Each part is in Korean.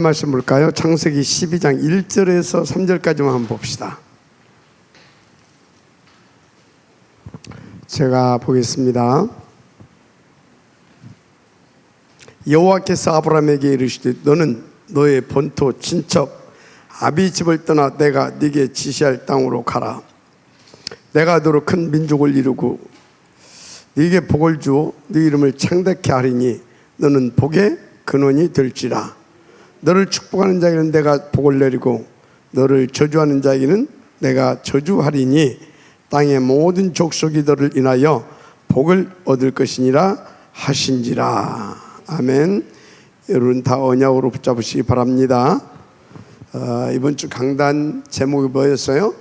말씀 볼까요? 창세기 12장 1절에서 3절까지만 한번 봅시다. 제가 보겠습니다. 여호와께서 아브라함에게 이르시되 너는 너의 본토 친척 아비 집을 떠나 내가 네게 지시할 땅으로 가라. 내가 너로 큰 민족을 이루고 네게 복을 주어 네 이름을 창대케 하리니 너는 복의 근원이 될지라. 너를 축복하는 자에게는 내가 복을 내리고 너를 저주하는 자에게는 내가 저주하리니 땅의 모든 족속이 너를 인하여 복을 얻을 것이니라 하신지라. 아멘. 여러분 다 언약으로 붙잡으시기 바랍니다. 이번 주 강단 제목이 뭐였어요?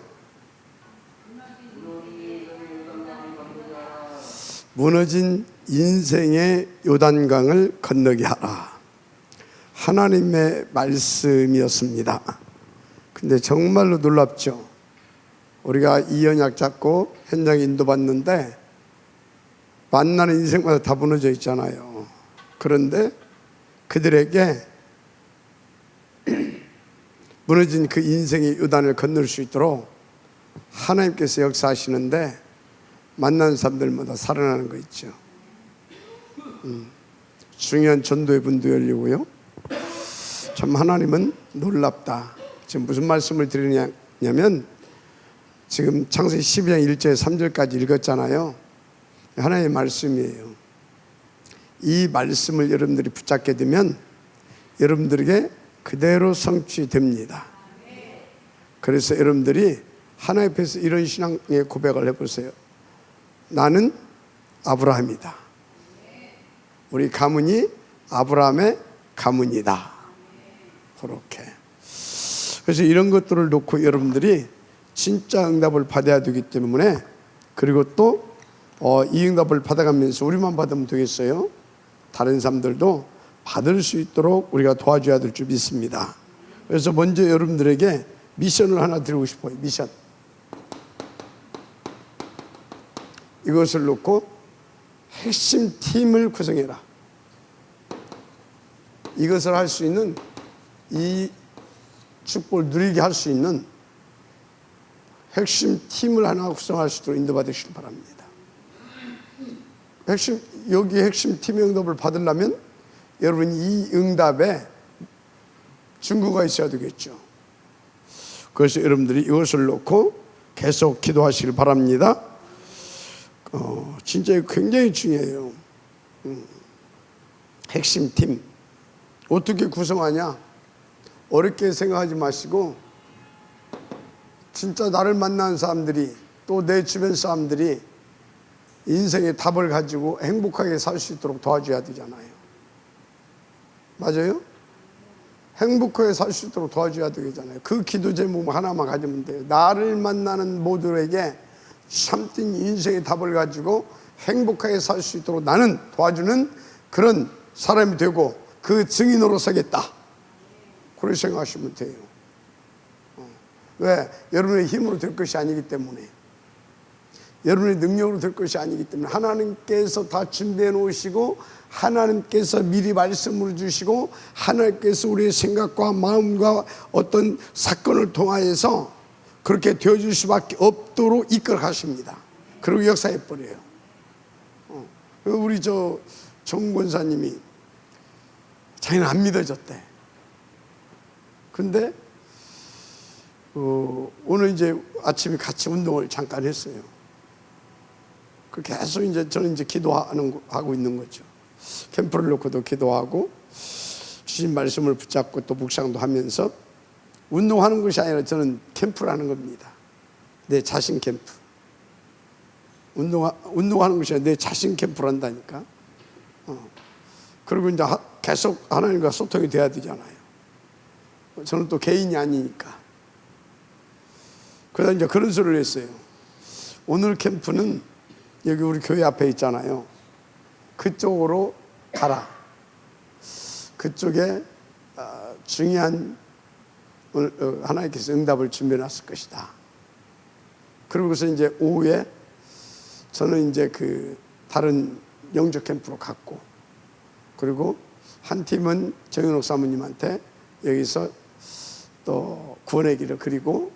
무너진 인생의 요단강을 건너게 하라. 하나님의 말씀이었습니다. 근데 정말로 놀랍죠. 우리가 이 언약 잡고 현장에 인도받는데 만나는 인생마다 다 무너져 있잖아요. 그런데 그들에게 무너진 그 인생의 요단을 건널 수 있도록 하나님께서 역사하시는데 만나는 사람들마다 살아나는 거 있죠. 중요한 전도의 문도 열리고요. 참 하나님은 놀랍다. 지금 무슨 말씀을 드리냐면 지금 창세기 12장 1절 3절까지 읽었잖아요. 하나님의 말씀이에요. 이 말씀을 여러분들이 붙잡게 되면 여러분들에게 그대로 성취됩니다. 그래서 여러분들이 하나님 앞에서 이런 신앙의 고백을 해보세요. 나는 아브라함이다. 우리 가문이 아브라함의 가문이다. 그렇게. 그래서 이런 것들을 놓고 여러분들이 진짜 응답을 받아야 되기 때문에, 그리고 또 이 응답을 받아가면서 우리만 받으면 되겠어요? 다른 사람들도 받을 수 있도록 우리가 도와줘야 될 줄 믿습니다. 그래서 먼저 여러분들에게 미션을 하나 드리고 싶어요. 미션. 이것을 놓고 핵심 팀을 구성해라. 이것을 할 수 있는, 이 축복을 누리게 할 수 있는 핵심 팀을 하나 구성할 수 있도록 인도받으시길 바랍니다. 여기 핵심 팀의 응답을 받으려면 여러분 이 응답에 증거가 있어야 되겠죠. 그래서 여러분들이 이것을 놓고 계속 기도하시길 바랍니다. 진짜 굉장히 중요해요. 핵심 팀 어떻게 구성하냐? 어렵게 생각하지 마시고 진짜 나를 만나는 사람들이, 또 내 주변 사람들이 인생의 답을 가지고 행복하게 살 수 있도록 도와줘야 되잖아요. 맞아요? 행복하게 살 수 있도록 도와줘야 되잖아요. 그 기도 제목 하나만 가지면 돼요. 나를 만나는 모두에게 참된 인생의 답을 가지고 행복하게 살 수 있도록 나는 도와주는 그런 사람이 되고 그 증인으로 서겠다. 그렇게 생각하시면 돼요. 왜? 여러분의 힘으로 될 것이 아니기 때문에, 여러분의 능력으로 될 것이 아니기 때문에 하나님께서 다 준비해 놓으시고 하나님께서 미리 말씀을 주시고 하나님께서 우리의 생각과 마음과 어떤 사건을 통하여서 그렇게 되어줄 수밖에 없도록 이끌어 가십니다. 그리고 역사해 버려요. 우리 정 권사님이 자기는 안 믿어졌대. 근데 오늘 이제 아침에 같이 운동을 잠깐 했어요. 그 계속 이제 저는 이제 기도하고 있는 거죠. 캠프를 놓고도 기도하고 주신 말씀을 붙잡고 또 묵상도 하면서 운동하는 것이 아니라 저는 캠프를 하는 겁니다. 내 자신 캠프. 운동하는 것이 아니라 내 자신 캠프를 한다니까. 그리고 이제 계속 하나님과 소통이 돼야 되잖아요. 저는 또 개인이 아니니까. 그래서 이제 그런 소리를 했어요. 오늘 캠프는 여기 우리 교회 앞에 있잖아요. 그쪽으로 가라. 그쪽에 중요한 하나님께서 응답을 준비해 놨을 것이다. 그러고서 이제 오후에 저는 이제 그 다른 영적 캠프로 갔고, 그리고 한 팀은 정현옥 사모님한테 여기서 또 구원의 길을 그리고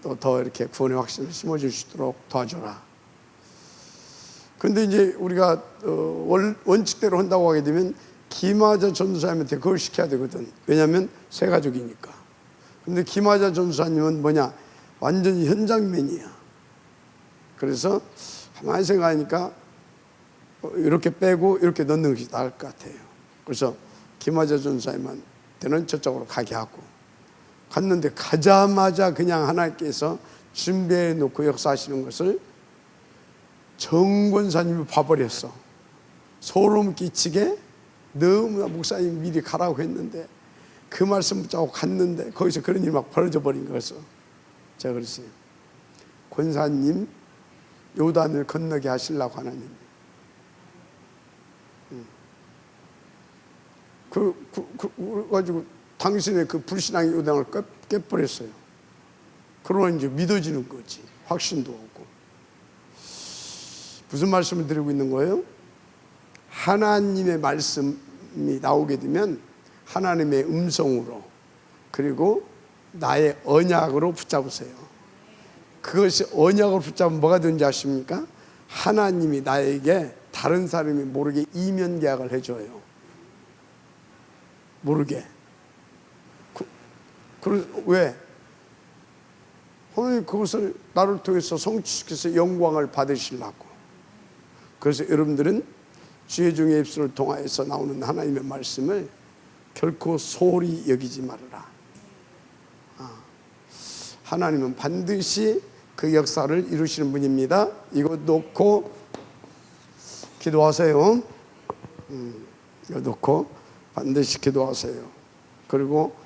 또 더 이렇게 구원의 확신을 심어줄 수 있도록 도와줘라. 근데 이제 우리가 원칙대로 한다고 하게 되면 김하자 전도사님한테 그걸 시켜야 되거든. 왜냐하면 새 가족이니까. 근데 김하자 전도사님은 뭐냐, 완전히 현장맨이야. 그래서 가만히 생각하니까 이렇게 빼고 이렇게 넣는 것이 나을 것 같아요. 그래서 김하자 전도사님한테는 저쪽으로 가게 하고, 갔는데 가자마자 그냥 하나님께서 준비해 놓고 역사하시는 것을 정권사님이 봐버렸어. 소름 끼치게 너무나 목사님 미리 가라고 했는데 그 말씀 붙잡고 갔는데 거기서 그런 일이 막 벌어져 버린 거였어. 제가 그랬어요. 권사님 요단을 건너게 하시려고 하나님. 그래가지고 당신의 그 불신앙의 요단을 깨버렸어요. 그러면 이제 믿어지는 거지. 확신도 오고. 무슨 말씀을 드리고 있는 거예요? 하나님의 말씀이 나오게 되면 하나님의 음성으로, 그리고 나의 언약으로 붙잡으세요. 그것이 언약으로 붙잡으면 뭐가 되는지 아십니까? 하나님이 나에게 다른 사람이 모르게 이면 계약을 해줘요. 모르게. 왜? 하나님 그것을 나를 통해서 성취시켜서 영광을 받으시려고. 그래서 여러분들은 주의 종의 입술을 통하여서 나오는 하나님의 말씀을 결코 소홀히 여기지 말아라. 하나님은 반드시 그 역사를 이루시는 분입니다. 이거 놓고 기도하세요. 이거 놓고 반드시 기도하세요. 그리고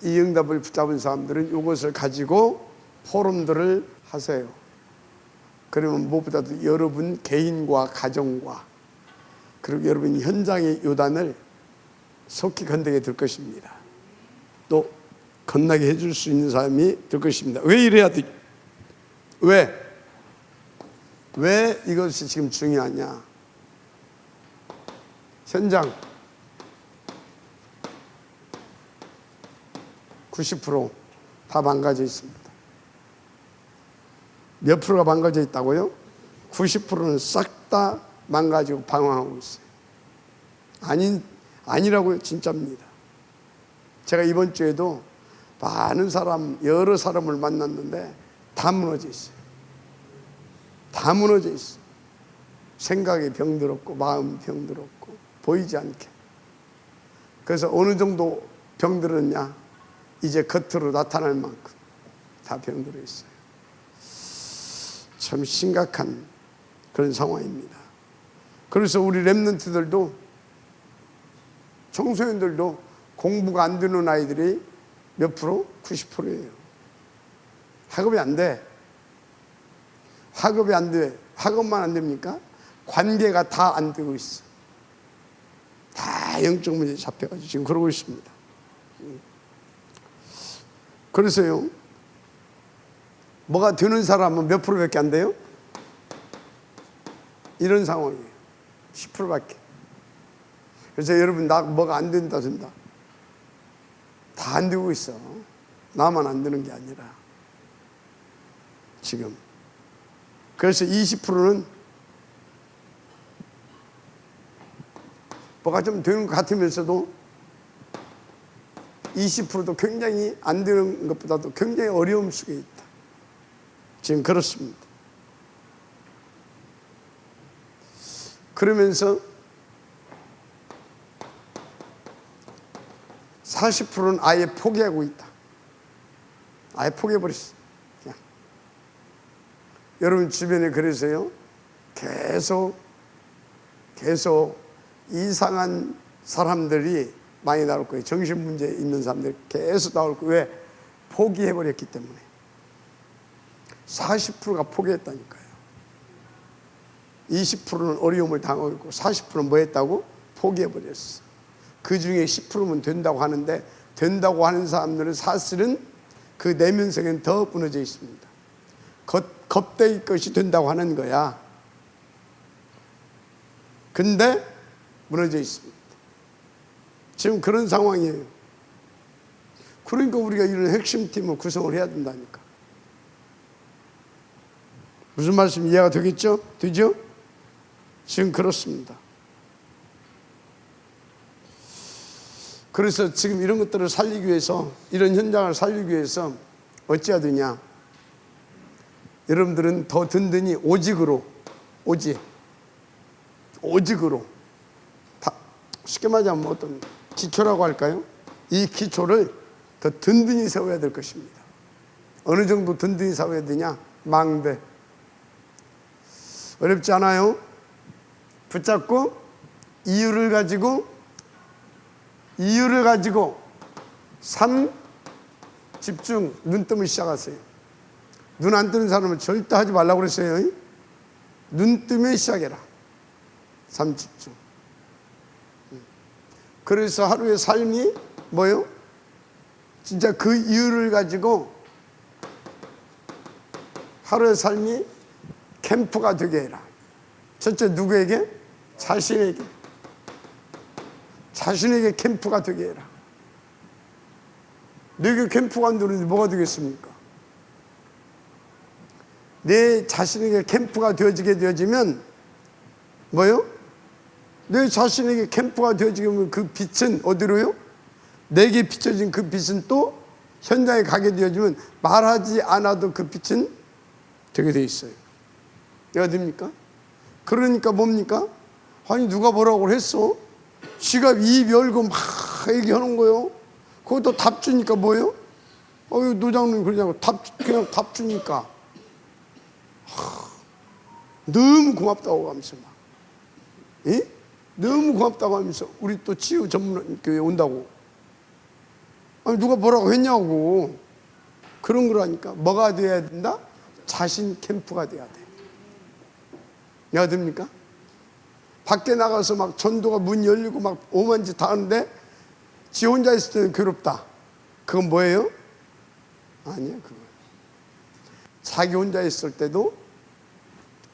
이 응답을 붙잡은 사람들은 이것을 가지고 포럼들을 하세요. 그러면 무엇보다도 여러분 개인과 가정과 그리고 여러분 현장의 요단을 속히 건너게 될 것입니다. 또 건너게 해줄 수 있는 사람이 될 것입니다. 왜 이래야 돼? 왜 이것이 지금 중요하냐? 현장 90% 다 망가져 있습니다. 몇 프로가 망가져 있다고요? 90%는 싹 다 망가지고 방황하고 있어요. 아니라고요. 진짜입니다. 제가 이번 주에도 많은 사람, 여러 사람을 만났는데 다 무너져 있어요. 다 무너져 있어요. 생각이 병들었고 마음이 병들었고 보이지 않게. 그래서 어느 정도 병들었냐? 이제 겉으로 나타날 만큼 다 병들어 있어요. 참 심각한 그런 상황입니다. 그래서 우리 렘넌트들도, 청소년들도 공부가 안 되는 아이들이 몇 프로? 90%예요. 학업이 안 돼. 학업이 안 돼. 학업만 안 됩니까? 관계가 다 안 되고 있어. 다 영적 문제에 잡혀가지고 지금 그러고 있습니다. 그래서요, 뭐가 되는 사람은 몇 프로밖에 안 돼요? 이런 상황이에요. 10%밖에. 그래서 여러분, 나 뭐가 안 된다. 다 안 되고 있어. 나만 안 되는 게 아니라 지금. 그래서 20%는 뭐가 좀 되는 것 같으면서도 20%도 굉장히 안 되는 것보다도 굉장히 어려움 속에 있다. 지금 그렇습니다. 그러면서 40%는 아예 포기하고 있다. 아예 포기해버렸어. 그냥. 여러분 주변에 그래서요, 계속 이상한 사람들이 많이 나올 거예요. 정신문제 있는 사람들이 계속 나올 거예요. 왜? 포기해버렸기 때문에. 40%가 포기했다니까요. 20%는 어려움을 당하고 있고 40%는 뭐 했다고? 포기해버렸어. 그 중에 10%면 된다고 하는데, 된다고 하는 사람들은 사실은 그 내면성에는 더 무너져 있습니다. 겁대기 것이 된다고 하는 거야. 근데 무너져 있습니다. 지금 그런 상황이에요. 그러니까 우리가 이런 핵심팀을 구성을 해야 된다니까. 무슨 말씀 이해가 되겠죠? 되죠? 지금 그렇습니다. 그래서 지금 이런 것들을 살리기 위해서, 이런 현장을 살리기 위해서 어찌해야 되냐? 여러분들은 더 든든히 오직으로, 오직으로, 쉽게 말하자면 어떤 기초라고 할까요? 이 기초를 더 든든히 세워야 될 것입니다. 어느 정도 든든히 세워야 되냐? 망대. 어렵지 않아요? 붙잡고 이유를 가지고 3. 집중. 눈 뜨면 시작하세요. 눈 안 뜨는 사람은 절대 하지 말라고 그랬어요. 눈 뜨면 시작해라. 3. 집중. 그래서 하루의 삶이 뭐요? 진짜 그 이유를 가지고 하루의 삶이 캠프가 되게 해라. 첫째, 누구에게? 자신에게 캠프가 되게 해라. 너에게 캠프가 안 되는데 뭐가 되겠습니까? 내 자신에게 캠프가 되어지면 뭐요? 내 자신에게 캠프가 되어지면 그 빛은 어디로요? 내게 비춰진 그 빛은 또 현장에 가게 되어지면 말하지 않아도 그 빛은 되게 돼 있어요. 내가 됩니까? 그러니까 뭡니까? 아니 누가 뭐라고 했어? 지가 입 열고 막 얘기하는 거요. 그것도 답 주니까 뭐예요? 노장님 그러냐고 그냥 답 주니까 너무 고맙다고 하면서 막, 너무 고맙다고 하면서 우리 또 치유 전문 교회 온다고. 아니 누가 뭐라고 했냐고. 그런 거라니까. 뭐가 돼야 된다? 자신 캠프가 돼야 돼. 내가 됩니까? 밖에 나가서 막 전도가 문 열리고 막 오만 짓 다 하는데 지 혼자 있을 때는 괴롭다. 그건 뭐예요? 아니야, 그건. 자기 혼자 있을 때도.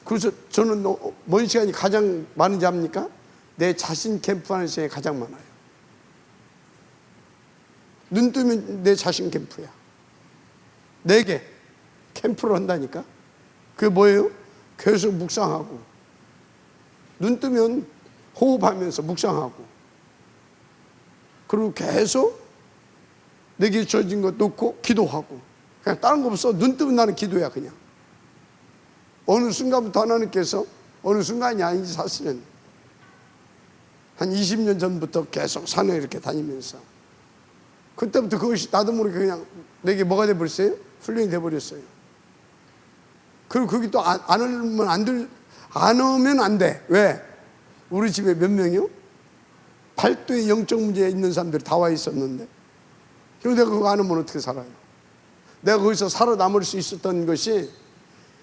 그래서 저는 뭔 시간이 가장 많은지 압니까? 내 자신 캠프하는 시간이 가장 많아요. 눈 뜨면 내 자신 캠프야. 내게 캠프를 한다니까. 그게 뭐예요? 계속 묵상하고, 눈 뜨면 호흡하면서 묵상하고, 그리고 계속 내게 주어진 것 놓고 기도하고. 그냥 다른 거 없어. 눈 뜨면 나는 기도야. 그냥 어느 순간부터 하나님께서, 어느 순간이 아니지 사실은 한 20년 전부터 계속 산에 이렇게 다니면서, 그때부터 그것이 나도 모르게 그냥 내게 뭐가 돼버렸어요? 훈련이 돼버렸어요. 그리고 거기 또 안 하면 안 오면 안 돼. 왜? 우리 집에 몇 명이요? 팔도에 영적 문제에 있는 사람들이 다 와 있었는데, 그리고 내가 그거 안 하면 어떻게 살아요? 내가 거기서 살아남을 수 있었던 것이,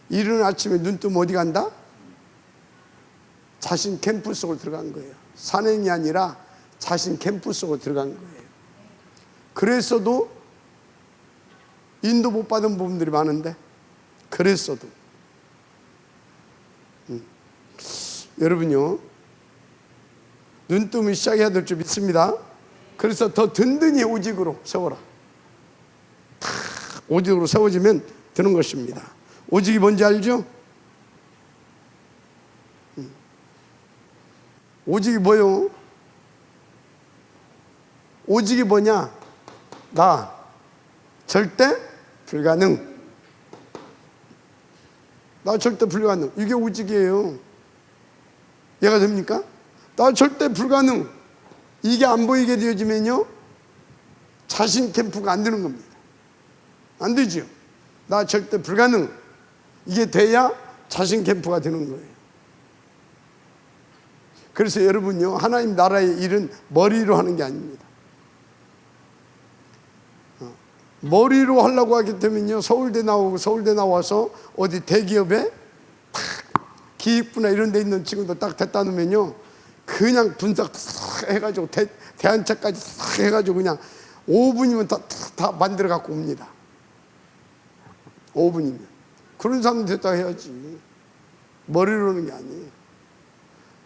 이른 아침에 눈 뜨면 어디 간다? 자신 캠프 속으로 들어간 거예요. 산행이 아니라 자신 캠프 속으로 들어간 거예요. 그랬어도 인도 못 받은 부분들이 많은데, 그랬어도 여러분요, 눈 뜨면 시작해야 될 줄 믿습니다. 그래서 더 든든히 오직으로 세워라. 오직으로 세워지면 되는 것입니다. 오직이 뭔지 알죠? 오직이 뭐요? 오직이 뭐냐? 나 절대 불가능. 나 절대 불가능. 이게 오직이에요. 이해가 됩니까? 나 절대 불가능. 이게 안 보이게 되어지면요, 자신 캠프가 안 되는 겁니다. 안 되죠. 나 절대 불가능. 이게 돼야 자신 캠프가 되는 거예요. 그래서 여러분요, 하나님 나라의 일은 머리로 하는 게 아닙니다. 머리로 하려고 하기 때문에요, 서울대 나오고, 서울대 나와서 어디 대기업에 기획부나 이런 데 있는 친구들 딱 됐다 놓으면요, 그냥 분석 해가지고 대안책까지 해가지고 그냥 5분이면 다 만들어 갖고 옵니다. 5분이면. 그런 사람 됐다 해야지. 머리로 하는 게 아니에요.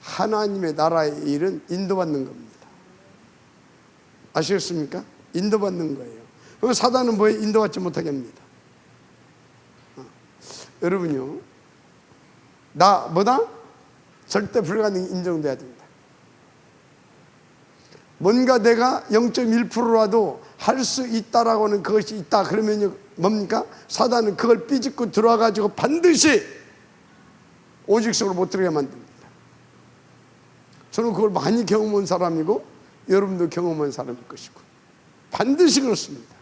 하나님의 나라의 일은 인도받는 겁니다. 아시겠습니까? 인도받는 거예요. 그럼 사단은 뭐에 인도받지 못하게 합니다. 여러분요, 나 뭐다? 절대 불가능이 인정돼야 됩니다. 뭔가 내가 0.1%라도 할 수 있다라고 하는 그것이 있다 그러면 뭡니까? 사단은 그걸 삐집고 들어와가지고 반드시 오직속으로 못 들어가게 만듭니다. 저는 그걸 많이 경험한 사람이고 여러분도 경험한 사람일 것이고 반드시 그렇습니다.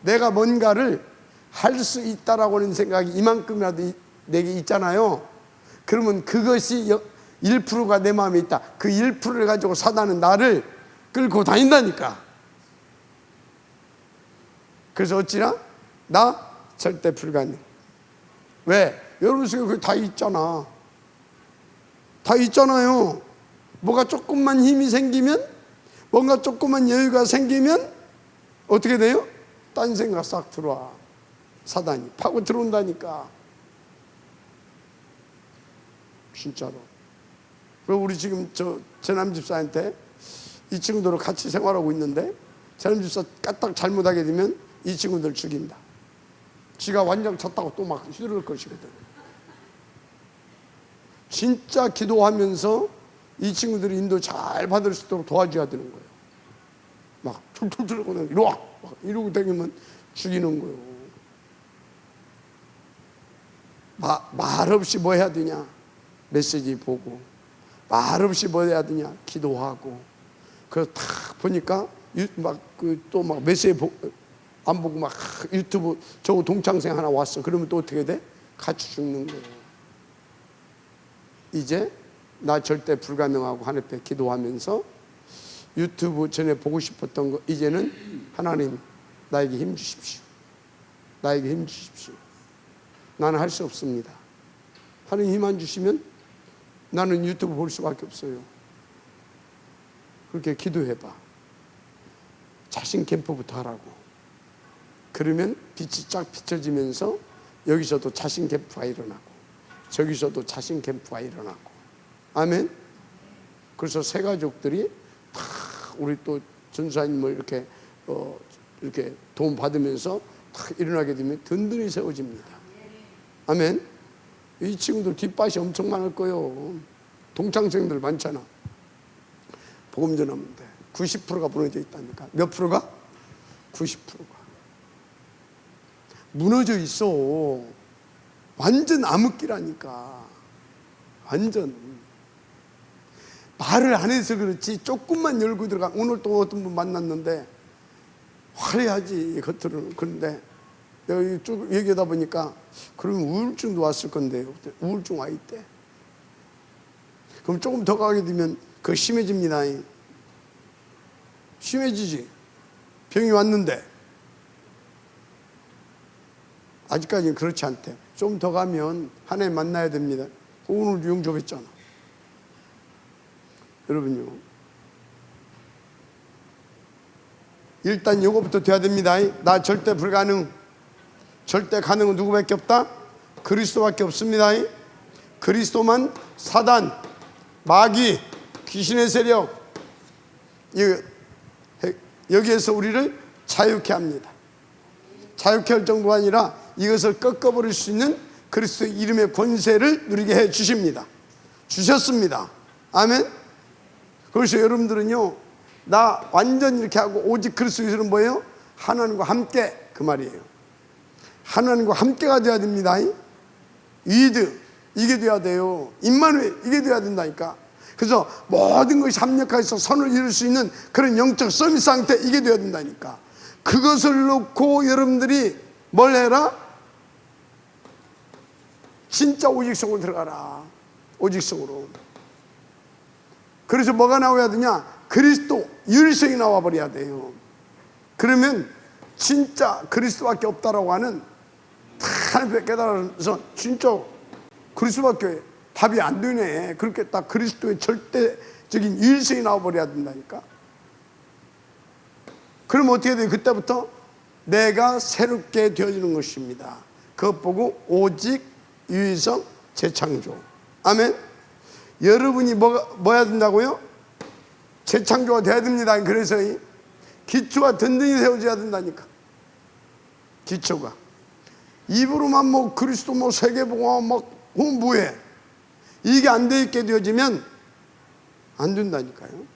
내가 뭔가를 할 수 있다라고 하는 생각이 이만큼이라도 내게 있잖아요. 그러면 그것이 1%가 내 마음에 있다. 그 1%를 가지고 사단은 나를 끌고 다닌다니까. 그래서 어찌나? 나 절대 불가능. 왜? 여러분 속에 그게 다 있잖아. 다 있잖아요. 뭐가 조금만 힘이 생기면, 뭔가 조금만 여유가 생기면 어떻게 돼요? 딴 생각 싹 들어와. 사단이 파고 들어온다니까. 진짜로. 그리고 우리 지금 전남 집사한테 이 친구들하고 같이 생활하고 있는데 전남 집사 까딱 잘못하게 되면 이 친구들 죽인다. 지가 완전 쳤다고 또 막 휘두를 것이거든. 진짜 기도하면서 이 친구들이 인도 잘 받을 수 있도록 도와줘야 되는 거예요. 막 툴툴 들고 이리 와! 이러고 다니면 죽이는 거예요. 말 없이 뭐 해야 되냐? 메시지 보고. 말 없이 뭐 해야 되냐? 기도하고. 그래서 딱 보니까 또 막 메시지 안 보고 막 유튜브 저 동창생 하나 왔어. 그러면 또 어떻게 돼? 같이 죽는 거예요. 이제 나 절대 불가능하고 하늘 앞에 기도하면서 유튜브 전에 보고 싶었던 거 이제는 하나님 나에게 힘 주십시오. 나에게 힘 주십시오. 나는 할 수 없습니다. 하나님 힘 안 주시면 나는 유튜브 볼 수밖에 없어요. 그렇게 기도해봐. 자신 캠프부터 하라고. 그러면 빛이 쫙 비춰지면서 여기서도 자신 캠프가 일어나고 저기서도 자신 캠프가 일어나고. 아멘. 그래서 새 가족들이 다 우리 또 전사님을 이렇게 도움 받으면서 다 일어나게 되면 든든히 세워집니다. 아멘. 이 친구들 뒷밭이 엄청 많을 거예요. 동창생들 많잖아. 복음 전하면 돼. 90%가 무너져 있다니까. 몇 프로가? 90%가 무너져 있어. 완전 암흑기라니까. 완전. 말을 안 해서 그렇지 조금만 열고 들어가. 오늘 또 어떤 분 만났는데 화려하지 겉으로는. 그런데 내가 쭉 얘기하다 보니까 그러면 우울증도 왔을 건데요. 우울증 와 있대. 그럼 조금 더 가게 되면 그거 심해집니다. 심해지지. 병이 왔는데 아직까지는 그렇지 않대. 좀 더 가면 하나님 만나야 됩니다. 오늘 영접했잖아. 여러분요, 일단 요거부터 돼야 됩니다. 나 절대 불가능. 절대 가능은 누구밖에 없다? 그리스도밖에 없습니다. 그리스도만 사단, 마귀, 귀신의 세력 여기에서 우리를 자유케 합니다. 자유케 할 정도가 아니라 이것을 꺾어버릴 수 있는 그리스도의 이름의 권세를 누리게 해 주십니다. 주셨습니다. 아멘. 그래서 여러분들은요, 나 완전 이렇게 하고 오직 그리스도에서는 뭐예요? 하나님과 함께, 그 말이에요. 하나님과 함께가 돼야 됩니다. 위드, 이게 돼야 돼요. 임마누엘, 이게 돼야 된다니까. 그래서 모든 것이 합력해서 선을 이룰 수 있는 그런 영적 서밋 상태, 이게 돼야 된다니까. 그것을 놓고 여러분들이 뭘 해라? 진짜 오직성으로 들어가라. 오직성으로. 그래서 뭐가 나와야 되냐? 그리스도 유일성이 나와버려야 돼요. 그러면 진짜 그리스도밖에 없다라고 하는 하나님의 깨달아서 진짜 그리스도밖에 답이 안 되네. 그렇게 딱 그리스도의 절대적인 유일성이 나와버려야 된다니까. 그럼 어떻게 돼요? 그때부터 내가 새롭게 되어지는 것입니다. 그것 보고 오직 유일성 재창조. 아멘. 여러분이 뭐야 된다고요? 재창조가 돼야 됩니다. 그래서 기초가 든든히 세워져야 된다니까. 기초가. 입으로만 뭐 그리스도 뭐 세계복음화 막 뭐해? 이게 안 돼 있게 되어지면 안 된다니까요.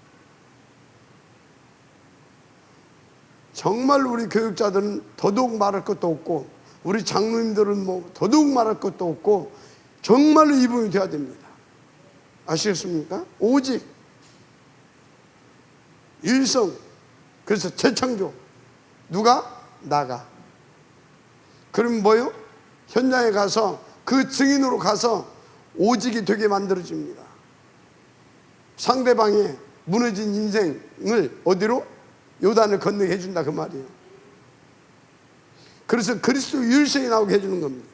정말 우리 교육자들은 더더욱 말할 것도 없고, 우리 장로님들은 뭐 더더욱 말할 것도 없고, 정말로 이 부분이 돼야 됩니다. 아시겠습니까? 오직 일성. 그래서 재창조. 누가? 나가. 그럼 뭐요? 현장에 가서 그 증인으로 가서 오직이 되게 만들어집니다. 상대방의 무너진 인생을 어디로? 요단을 건너게 해준다 그 말이에요. 그래서 그리스도 일성이 나오게 해주는 겁니다.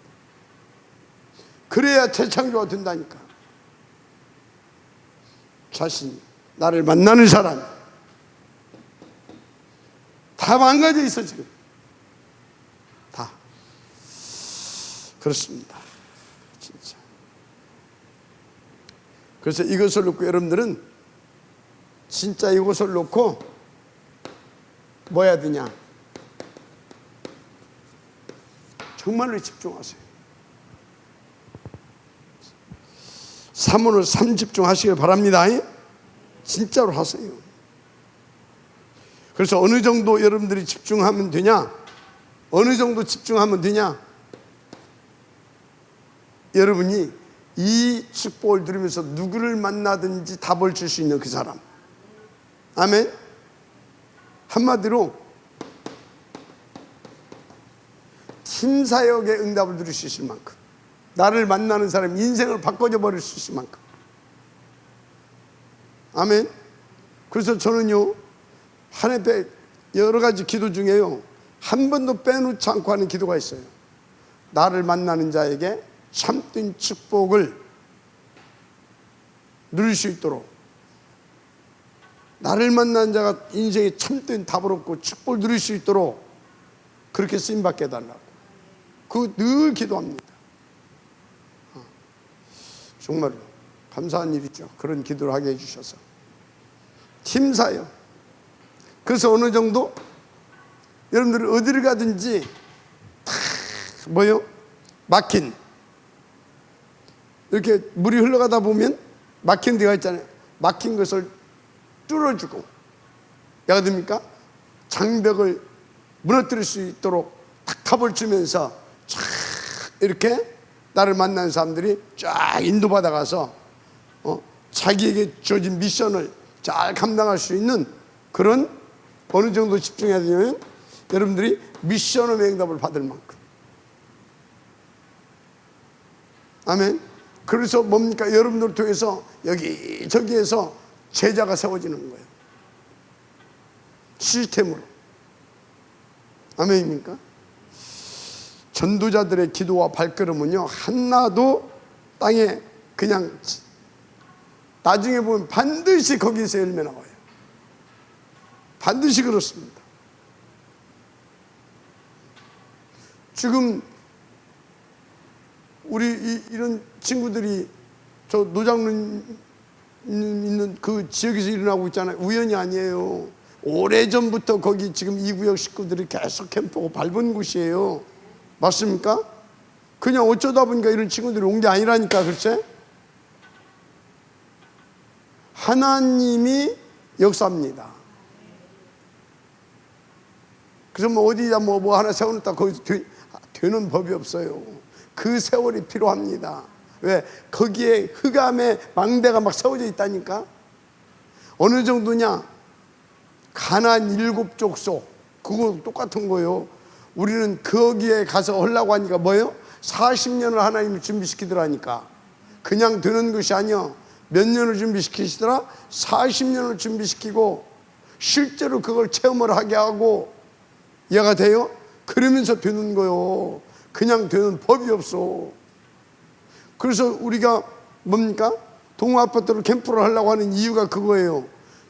그래야 재창조가 된다니까. 자신이, 나를 만나는 사람이 다 망가져 있어 지금. 다 그렇습니다. 진짜. 그래서 이것을 놓고 여러분들은 진짜 이것을 놓고 뭐 해야 되냐? 정말로 집중하세요. 사문을 3집중하시길 바랍니다. 진짜로 하세요. 그래서 어느 정도 여러분들이 집중하면 되냐? 어느 정도 집중하면 되냐? 여러분이 이 축복을 누리면서 누구를 만나든지 답을 줄 수 있는 그 사람. 아멘. 한마디로 팀사역의 응답을 누릴 수 있을 만큼, 나를 만나는 사람 인생을 바꿔줘 버릴 수 있을 만큼. 아멘. 그래서 저는요, 한 해 여러 가지 기도 중에요, 한 번도 빼놓지 않고 하는 기도가 있어요. 나를 만나는 자에게 참된 축복을 누릴 수 있도록, 나를 만나는 자가 인생에 참된 답을 얻고 축복을 누릴 수 있도록 그렇게 쓰임받게 해달라고. 그거 늘 기도합니다. 정말로 감사한 일이죠. 그런 기도를 하게 해주셔서. 팀사역. 그래서 어느 정도 여러분들이 어디를 가든지 다 뭐요? 막힌, 이렇게 물이 흘러가다 보면 막힌 데가 있잖아요. 막힌 것을 뚫어주고, 야가 됩니까? 장벽을 무너뜨릴 수 있도록 탁 탑을 주면서 쫙 이렇게 나를 만나는 사람들이 쫙 인도받아 가서 자기에게 주어진 미션을 잘 감당할 수 있는 그런, 어느 정도 집중해야 되냐면 여러분들이 미션의 응답을 받을 만큼. 아멘. 그래서 뭡니까? 여러분들을 통해서 여기저기에서 제자가 세워지는 거예요. 시스템으로. 아멘입니까? 전도자들의 기도와 발걸음은요, 하나도 땅에 그냥, 나중에 보면 반드시 거기서 열매 나와요. 반드시 그렇습니다. 지금 우리 이런 친구들이 저 노장님 있는 그 지역에서 일어나고 있잖아요. 우연이 아니에요. 오래전부터 거기 지금 이 구역 식구들이 계속 캠프하고 밟은 곳이에요. 맞습니까? 그냥 어쩌다 보니까 이런 친구들이 온 게 아니라니까. 글쎄, 하나님이 역사입니다. 그래서 뭐 어디다 뭐 하나 세워놓다 거기서 되는 법이 없어요. 그 세월이 필요합니다. 왜? 거기에 흑암의 망대가 막 세워져 있다니까. 어느 정도냐? 가나안 7족속, 그거 똑같은 거예요. 우리는 거기에 가서 하려고 하니까 뭐예요? 40년을 하나님이 준비시키더라니까. 그냥 되는 것이 아니야. 몇 년을 준비시키시더라? 40년을 준비시키고 실제로 그걸 체험을 하게 하고, 이해가 돼요? 그러면서 되는 거요. 그냥 되는 법이 없어. 그래서 우리가 뭡니까? 동아파트로 캠프를 하려고 하는 이유가 그거예요.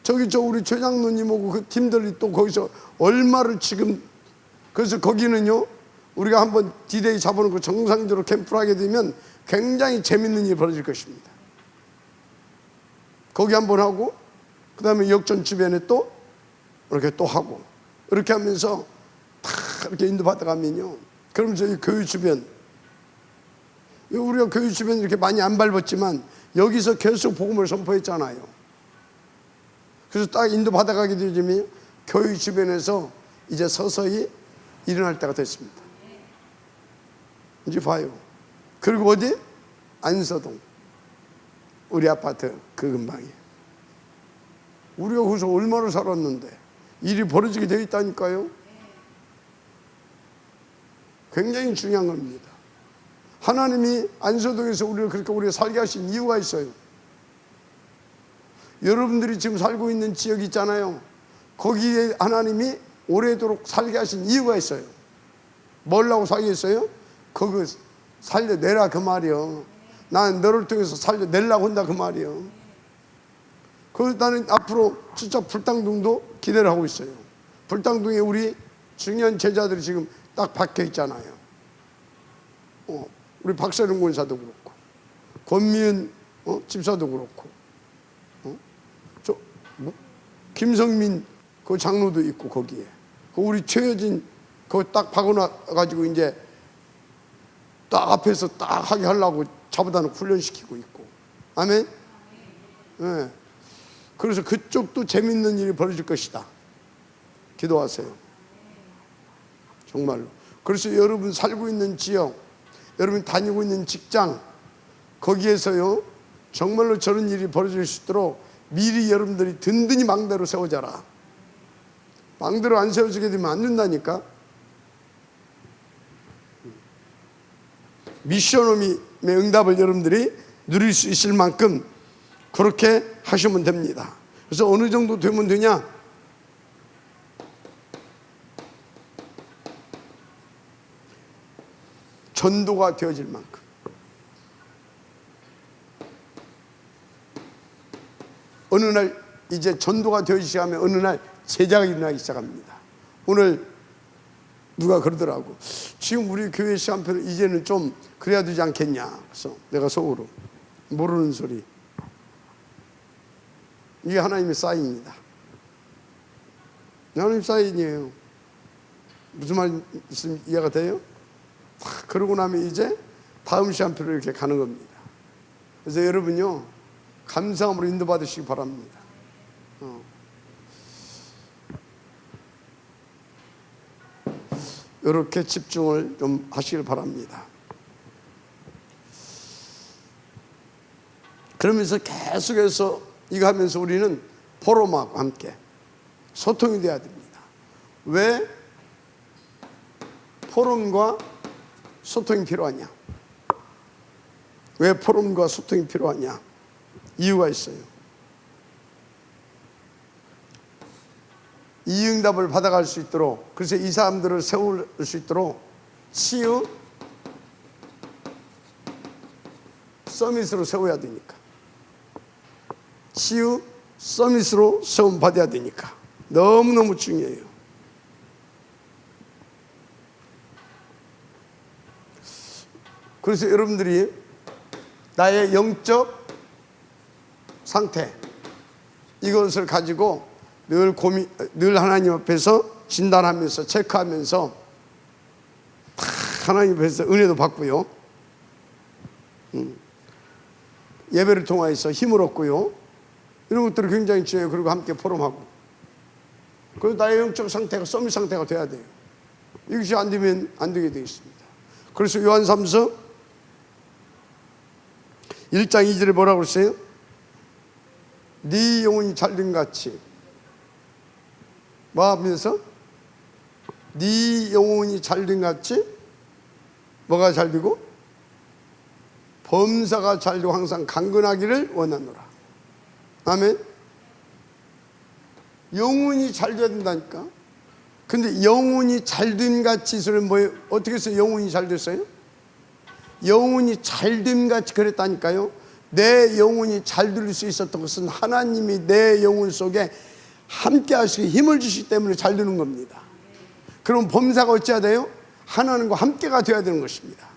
우리 최장로님하고 그 팀들이 또 거기서 얼마를 지금, 그래서 거기는요, 우리가 한번 디데이 잡아놓고 정상적으로 캠프를 하게 되면 굉장히 재밌는 일이 벌어질 것입니다. 거기 한번 하고, 그 다음에 역전 주변에 또 이렇게 또 하고, 이렇게 하면서 다 이렇게 인도받아가면요, 그러면서 이 교회 주변, 우리가 교회 주변 이렇게 많이 안 밟았지만 여기서 계속 복음을 선포했잖아요. 그래서 딱 인도받아가게 되면 교회 주변에서 이제 서서히 일어날 때가 됐습니다. 이제 봐요. 그리고 어디? 안서동, 우리 아파트 그 근방에. 우리가 거기서 얼마나 살았는데 일이 벌어지게 되어 있다니까요. 굉장히 중요한 겁니다. 하나님이 안서동에서 우리를 그렇게 우리가 살게 하신 이유가 있어요. 여러분들이 지금 살고 있는 지역 있잖아요. 거기에 하나님이 오래도록 살게 하신 이유가 있어요. 뭐라고 살게 했어요? 거기 살려내라 그 말이요. 난 너를 통해서 살려내려고 한다 그 말이요. 그래서 나는 앞으로 진짜 불당동도 기대를 하고 있어요. 불당동에 우리 중요한 제자들이 지금 딱 박혀 있잖아요. 우리 박세령 권사도 그렇고, 권미은 집사도 그렇고, 김성민 그 장로도 있고, 거기에 우리 최여진 그거 딱 박아놔가지고 이제 딱 앞에서 딱 하게 하려고 잡아다 놓고 훈련시키고 있고. 아멘. 네. 그래서 그쪽도 재밌는 일이 벌어질 것이다. 기도하세요. 정말로. 그래서 여러분 살고 있는 지역, 여러분 다니고 있는 직장, 거기에서요 정말로 저런 일이 벌어질 수 있도록 미리 여러분들이 든든히 망대로 세워져라. 망대로 안 세워지게 되면 안 된다니까. 미션홈의 응답을 여러분들이 누릴 수 있을 만큼 그렇게 하시면 됩니다. 그래서 어느 정도 되면 되냐? 전도가 되어질 만큼. 어느 날 이제 전도가 되어지기 시작하면 어느 날 제자가 일어나기 시작합니다. 오늘 누가 그러더라고. 지금 우리 교회 시간표를 이제는 좀 그래야 되지 않겠냐. 그래서 내가 속으로 모르는 소리. 이게 하나님의 사인이다. 하나님 사인이에요. 무슨 말씀 이해가 돼요? 그러고 나면 이제 다음 시간표로 이렇게 가는 겁니다. 그래서 여러분요 감사함으로 인도받으시기 바랍니다. 이렇게 집중을 좀 하시길 바랍니다. 그러면서 계속해서 이거 하면서 우리는 포럼하고 함께 소통이 돼야 됩니다. 왜 포럼과 소통이 필요하냐? 왜 포럼과 소통이 필요하냐? 이유가 있어요. 이 응답을 받아갈 수 있도록, 그래서 이 사람들을 세울 수 있도록 치유 서밋으로 세워야 되니까. 치유 서밋으로 세움 받아야 되니까. 너무너무 중요해요. 그래서 여러분들이 나의 영적 상태, 이것을 가지고 늘 하나님 앞에서 진단하면서 체크하면서 하나님 앞에서 은혜도 받고요, 예배를 통하여서 힘을 얻고요, 이런 것들이 굉장히 중요해요. 그리고 함께 포럼하고, 그리고 나의 영적 상태가 서밋 상태가 돼야 돼요. 이것이 안 되면 안 되게 되어 있습니다. 그래서 요한 3서 1장 2절에 뭐라고 그랬어요? 네 영혼이 잘된 같이 뭐 하면서? 네 영혼이 잘된 같이 뭐가 잘되고? 범사가 잘되고 항상 강건하기를 원하노라. 아멘. 영혼이 잘돼야 된다니까. 근데 영혼이 잘됨 같이 소리는 뭐예요? 어떻게 해서 영혼이 잘 됐어요? 영혼이 잘됨 같이 그랬다니까요. 내 영혼이 잘 될 수 있었던 것은 하나님이 내 영혼 속에 함께 하시기 힘을 주시기 때문에 잘 되는 겁니다. 그럼 범사가 어찌해야 돼요? 하나님과 함께가 되어야 되는 것입니다.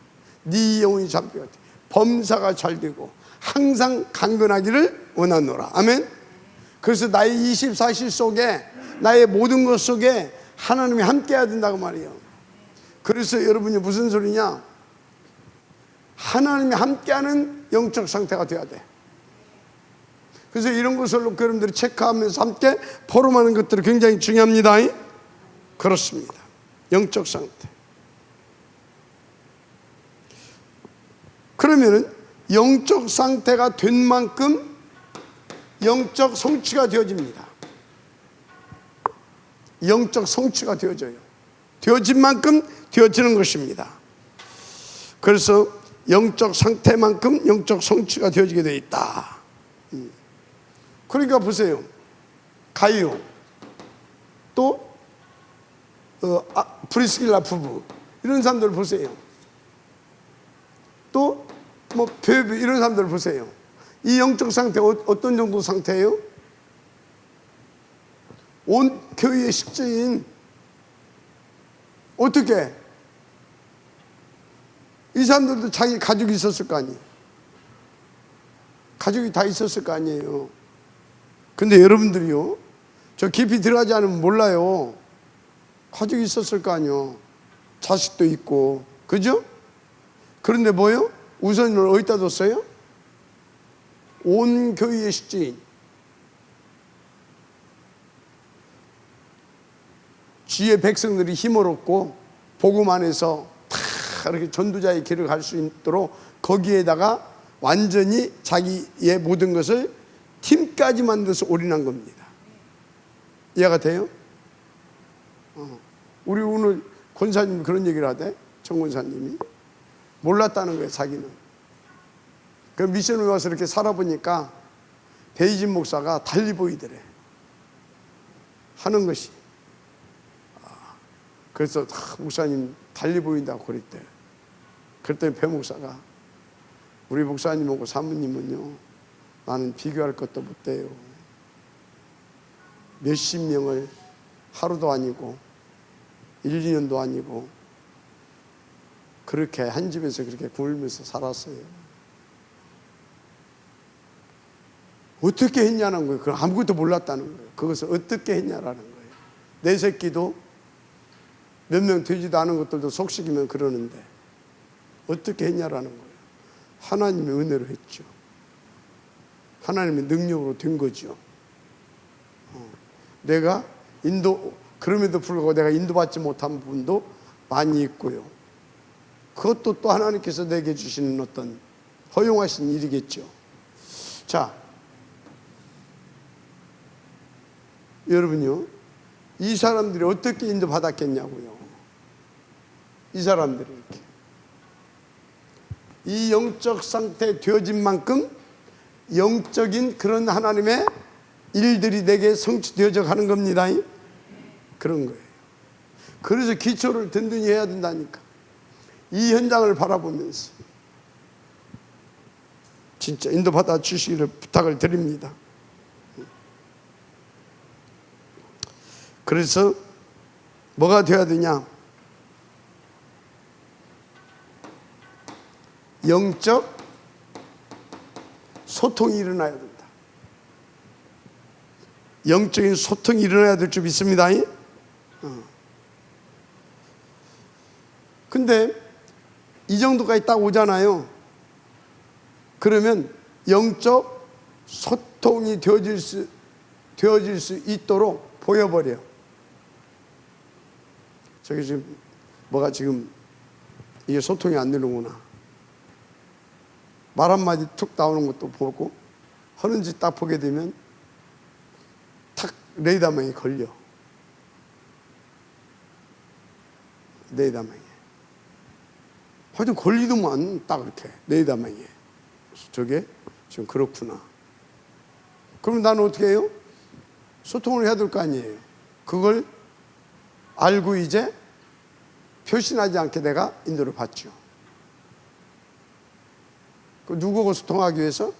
네 영혼이 잘 되고 범사가 잘 되고 항상 강건하기를 원하노라. 아멘. 그래서 나의 24시 속에 나의 모든 것 속에 하나님이 함께해야 된다고 말이에요. 그래서 여러분이 무슨 소리냐? 하나님이 함께하는 영적 상태가 돼야 돼. 그래서 이런 것을 놓고 여러분들이 체크하면서 함께 포럼하는 것들이 굉장히 중요합니다. 그렇습니다. 영적 상태. 그러면은 영적 상태가 된 만큼 영적 성취가 되어집니다. 영적 성취가 되어져요. 되어진 만큼 되어지는 것입니다. 그래서 영적 상태만큼 영적 성취가 되어지게 되어 있다. 그러니까 보세요. 가이오 또 브리스길라 부부 이런 사람들 보세요. 또 뭐 베베 이런 사람들 보세요. 이 영적 상태 어떤 정도 상태예요? 온 교회의 식주인. 어떻게? 이 사람들도 자기 가족이 있었을 거 아니에요. 가족이 다 있었을 거 아니에요. 근데 여러분들이요, 저 깊이 들어가지 않으면 몰라요. 가족이 있었을 거 아니에요. 자식도 있고, 그죠? 그런데 뭐요? 우선을 어디다 뒀어요? 온 교회의 식주인. 주의 백성들이 힘을 얻고 복음 안에서 다 이렇게 전도자의 길을 갈 수 있도록 거기에다가 완전히 자기의 모든 것을 팀까지 만들어서 올인한 겁니다. 이해가 돼요? 우리 오늘 권사님이 그런 얘기를 하대. 정 권사님이 몰랐다는 거예요. 자기는. 그 미션을 와서 이렇게 살아보니까 베이진 목사가 달리 보이더래. 하는 것이. 그래서 목사님 달리 보인다고 그랬대. 그랬더니 배 목사가 우리 목사님하고 사모님은요, 나는 비교할 것도 못 돼요. 몇십 명을 하루도 아니고 1, 2년도 아니고 그렇게 한 집에서 그렇게 굴면서 살았어요. 어떻게 했냐는 거예요. 그걸 아무것도 몰랐다는 거예요. 그것을 어떻게 했냐라는 거예요. 내 새끼도 몇 명 되지도 않은 것들도 속식이면 그러는데 어떻게 했냐라는 거예요. 하나님의 은혜로 했죠. 하나님의 능력으로 된 거죠. 내가 그럼에도 불구하고 내가 인도받지 못한 부분도 많이 있고요. 그것도 또 하나님께서 내게 주시는 어떤 허용하신 일이겠죠. 자, 여러분요, 이 사람들이 어떻게 인도받았겠냐고요. 이 사람들이 이렇게 이 영적 상태에 되어진 만큼 영적인 그런 하나님의 일들이 내게 성취되어져 가는 겁니다. 그런 거예요. 그래서 기초를 든든히 해야 된다니까. 이 현장을 바라보면서 진짜 인도받아 주시기를 부탁을 드립니다. 그래서 뭐가 되어야 되냐? 영적 소통이 일어나야 된다. 영적인 소통이 일어나야 될 줄 믿습니다. 근데 이 정도까지 딱 오잖아요. 그러면 영적 소통이 되어질 수 있도록 보여버려. 저기 지금 뭐가 지금 이게 소통이 안 되는구나. 말 한마디 툭 나오는 것도 보고 하는지 딱 보게 되면 탁 레이더망에 걸려. 레이더망에. 하여튼 걸리더만 딱 이렇게 레이더망에. 저게 지금 그렇구나. 그럼 나는 어떻게 해요? 소통을 해야 될 거 아니에요. 그걸 알고 이제 표신하지 않게 내가 인도를 받죠. 그 누구하고 소통하기 위해서?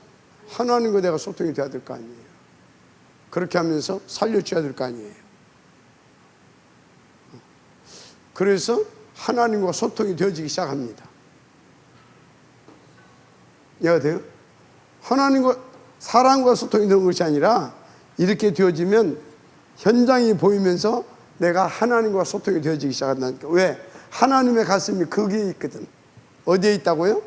하나님과 내가 소통이 돼야 될 거 아니에요. 그렇게 하면서 살려줘야 될 거 아니에요. 그래서 하나님과 소통이 되어지기 시작합니다. 이해가 돼요? 하나님과 사람과 소통이 되는 것이 아니라 이렇게 되어지면 현장이 보이면서 내가 하나님과 소통이 되어지기 시작한다니까. 왜? 하나님의 가슴이 거기에 있거든. 어디에 있다고요?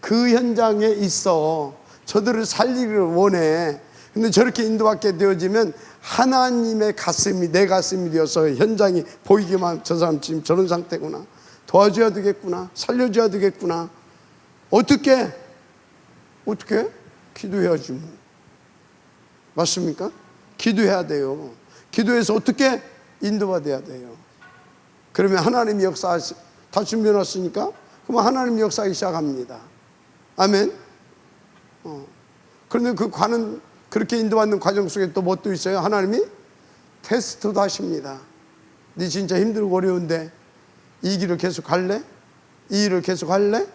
그 현장에 있어. 저들을 살리기를 원해. 근데 저렇게 인도받게 되어지면 하나님의 가슴이 내 가슴이 되어서 현장이 보이기만 하면 저 사람 지금 저런 상태구나, 도와줘야 되겠구나, 살려줘야 되겠구나. 어떻게? 기도해야지 뭐. 맞습니까? 기도해야 돼요. 기도해서 어떻게? 인도받아야 돼요. 그러면 하나님이 역사 다 준비해놨으니까 그러면 하나님이 역사하기 시작합니다. 아멘. 그런데 그 관은 그렇게 인도받는 과정 속에 또 뭣도 있어요? 하나님이 테스트도 하십니다. 네 진짜 힘들고 어려운데 이 길을 계속 갈래? 이 일을 계속 할래?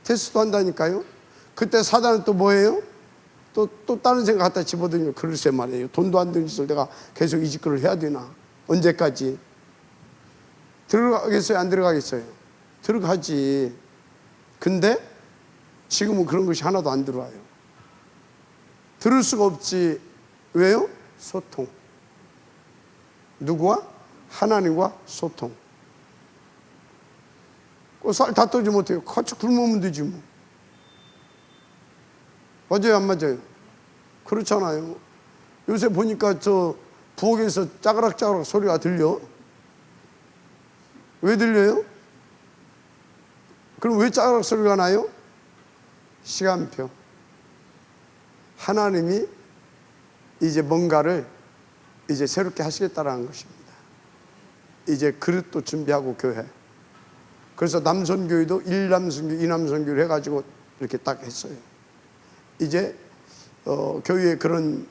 테스트도 한다니까요. 그때 사단은 또 뭐예요? 또 다른 생각 갖다 집어들면 글쎄 말이에요. 돈도 안 드는 짓을 내가 계속 이 짓거를 해야 되나? 언제까지? 들어가겠어요? 안 들어가겠어요? 들어가지. 근데 지금은 그런 것이 하나도 안 들어와요. 들을 수가 없지. 왜요? 소통. 누구와? 하나님과 소통. 쌀 다 떠지 못해요. 같이 굶으면 되지 뭐. 맞아요, 안 맞아요? 그렇잖아요. 요새 보니까 저 부엌에서 짜그락짜그락 소리가 들려. 왜 들려요? 그럼 왜 짜그락 소리가 나요? 시간표. 하나님이 이제 뭔가를 이제 새롭게 하시겠다라는 것입니다. 이제 그릇도 준비하고 교회. 그래서 남선교회도 1남선교, 2남선교를 해가지고 이렇게 딱 했어요. 이제 교회에 그런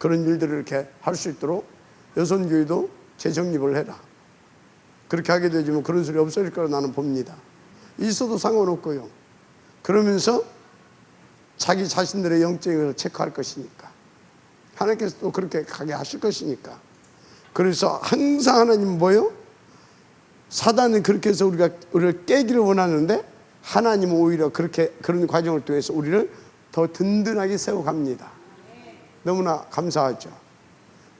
일들을 이렇게 할 수 있도록 여선교회도 재정립을 해라. 그렇게 하게 되지만 그런 소리 없어질 거라 나는 봅니다. 있어도 상관없고요. 그러면서 자기 자신들의 영적을 체크할 것이니까, 하나님께서 또 그렇게 가게 하실 것이니까. 그래서 항상 하나님은 뭐예요? 사단은 그렇게 해서 우리를 깨기를 원하는데 하나님은 오히려 그런 과정을 통해서 우리를 더 든든하게 세워갑니다. 너무나 감사하죠.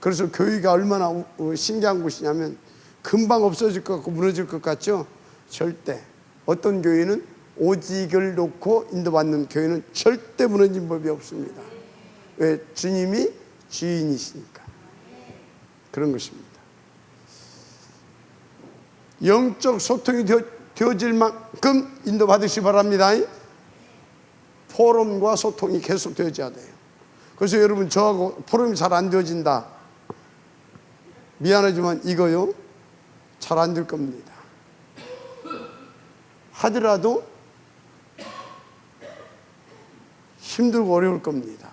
그래서 교회가 얼마나 신기한 곳이냐면 금방 없어질 것 같고 무너질 것 같죠? 절대. 어떤 교회는 오직을 놓고 인도받는 교회는 절대 무너진 법이 없습니다. 왜? 주님이 주인이시니까. 그런 것입니다. 영적 소통이 되어질 만큼 인도받으시기 바랍니다. 포럼과 소통이 계속 되어져야 돼요. 그래서 여러분, 저하고 포럼이 잘 안 되어진다, 미안하지만 이거요, 잘 안 될 겁니다. 하더라도 힘들고 어려울 겁니다.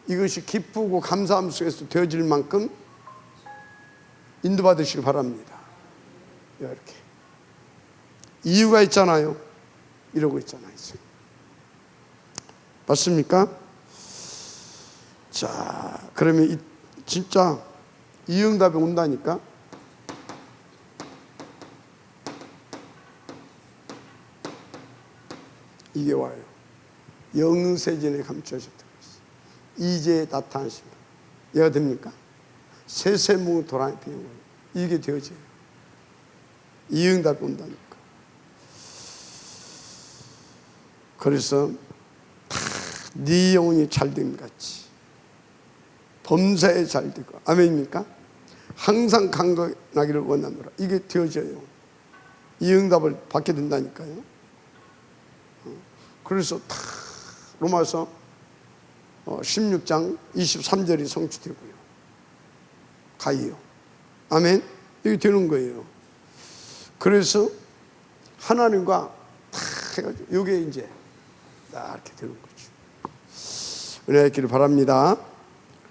이것이 기쁘고 감사함 속에서 되어질 만큼 인도받으시기 바랍니다. 이렇게 이유가 있잖아요. 이러고 있잖아요. 맞습니까? 자, 그러면 진짜 이 응답이 온다니까. 이게 와요. 영세전에 감춰졌다. 이제 나타나십니다. 이해가 됩니까? 세세무 도랑이 피는 거예요. 이게 되어져요. 이 응답이 온다니까. 그래서 네 영혼이 잘됨 같이 범사에 잘되고, 아멘입니까? 항상 강건하기를 원하노라. 이게 되어져요. 이 응답을 받게 된다니까요. 그래서 다 로마서 16장 23절이 성취되고요. 가요. 아멘. 이게 되는 거예요. 그래서 하나님과 다 해가지고 이게 이제 이렇게 되는 거죠. 은혜가 있기를 바랍니다.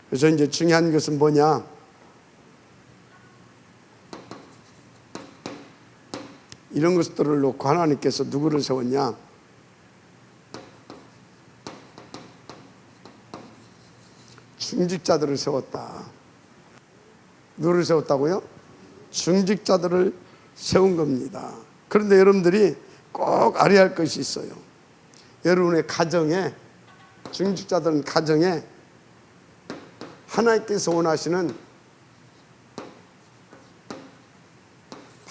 그래서 이제 중요한 것은 뭐냐? 이런 것들을 놓고 하나님께서 누구를 세웠냐? 중직자들을 세웠다. 누구를 세웠다고요? 중직자들을 세운 겁니다. 그런데 여러분들이 꼭 알아야 할 것이 있어요. 여러분의 가정에, 중직자들은 가정에 하나님께서 원하시는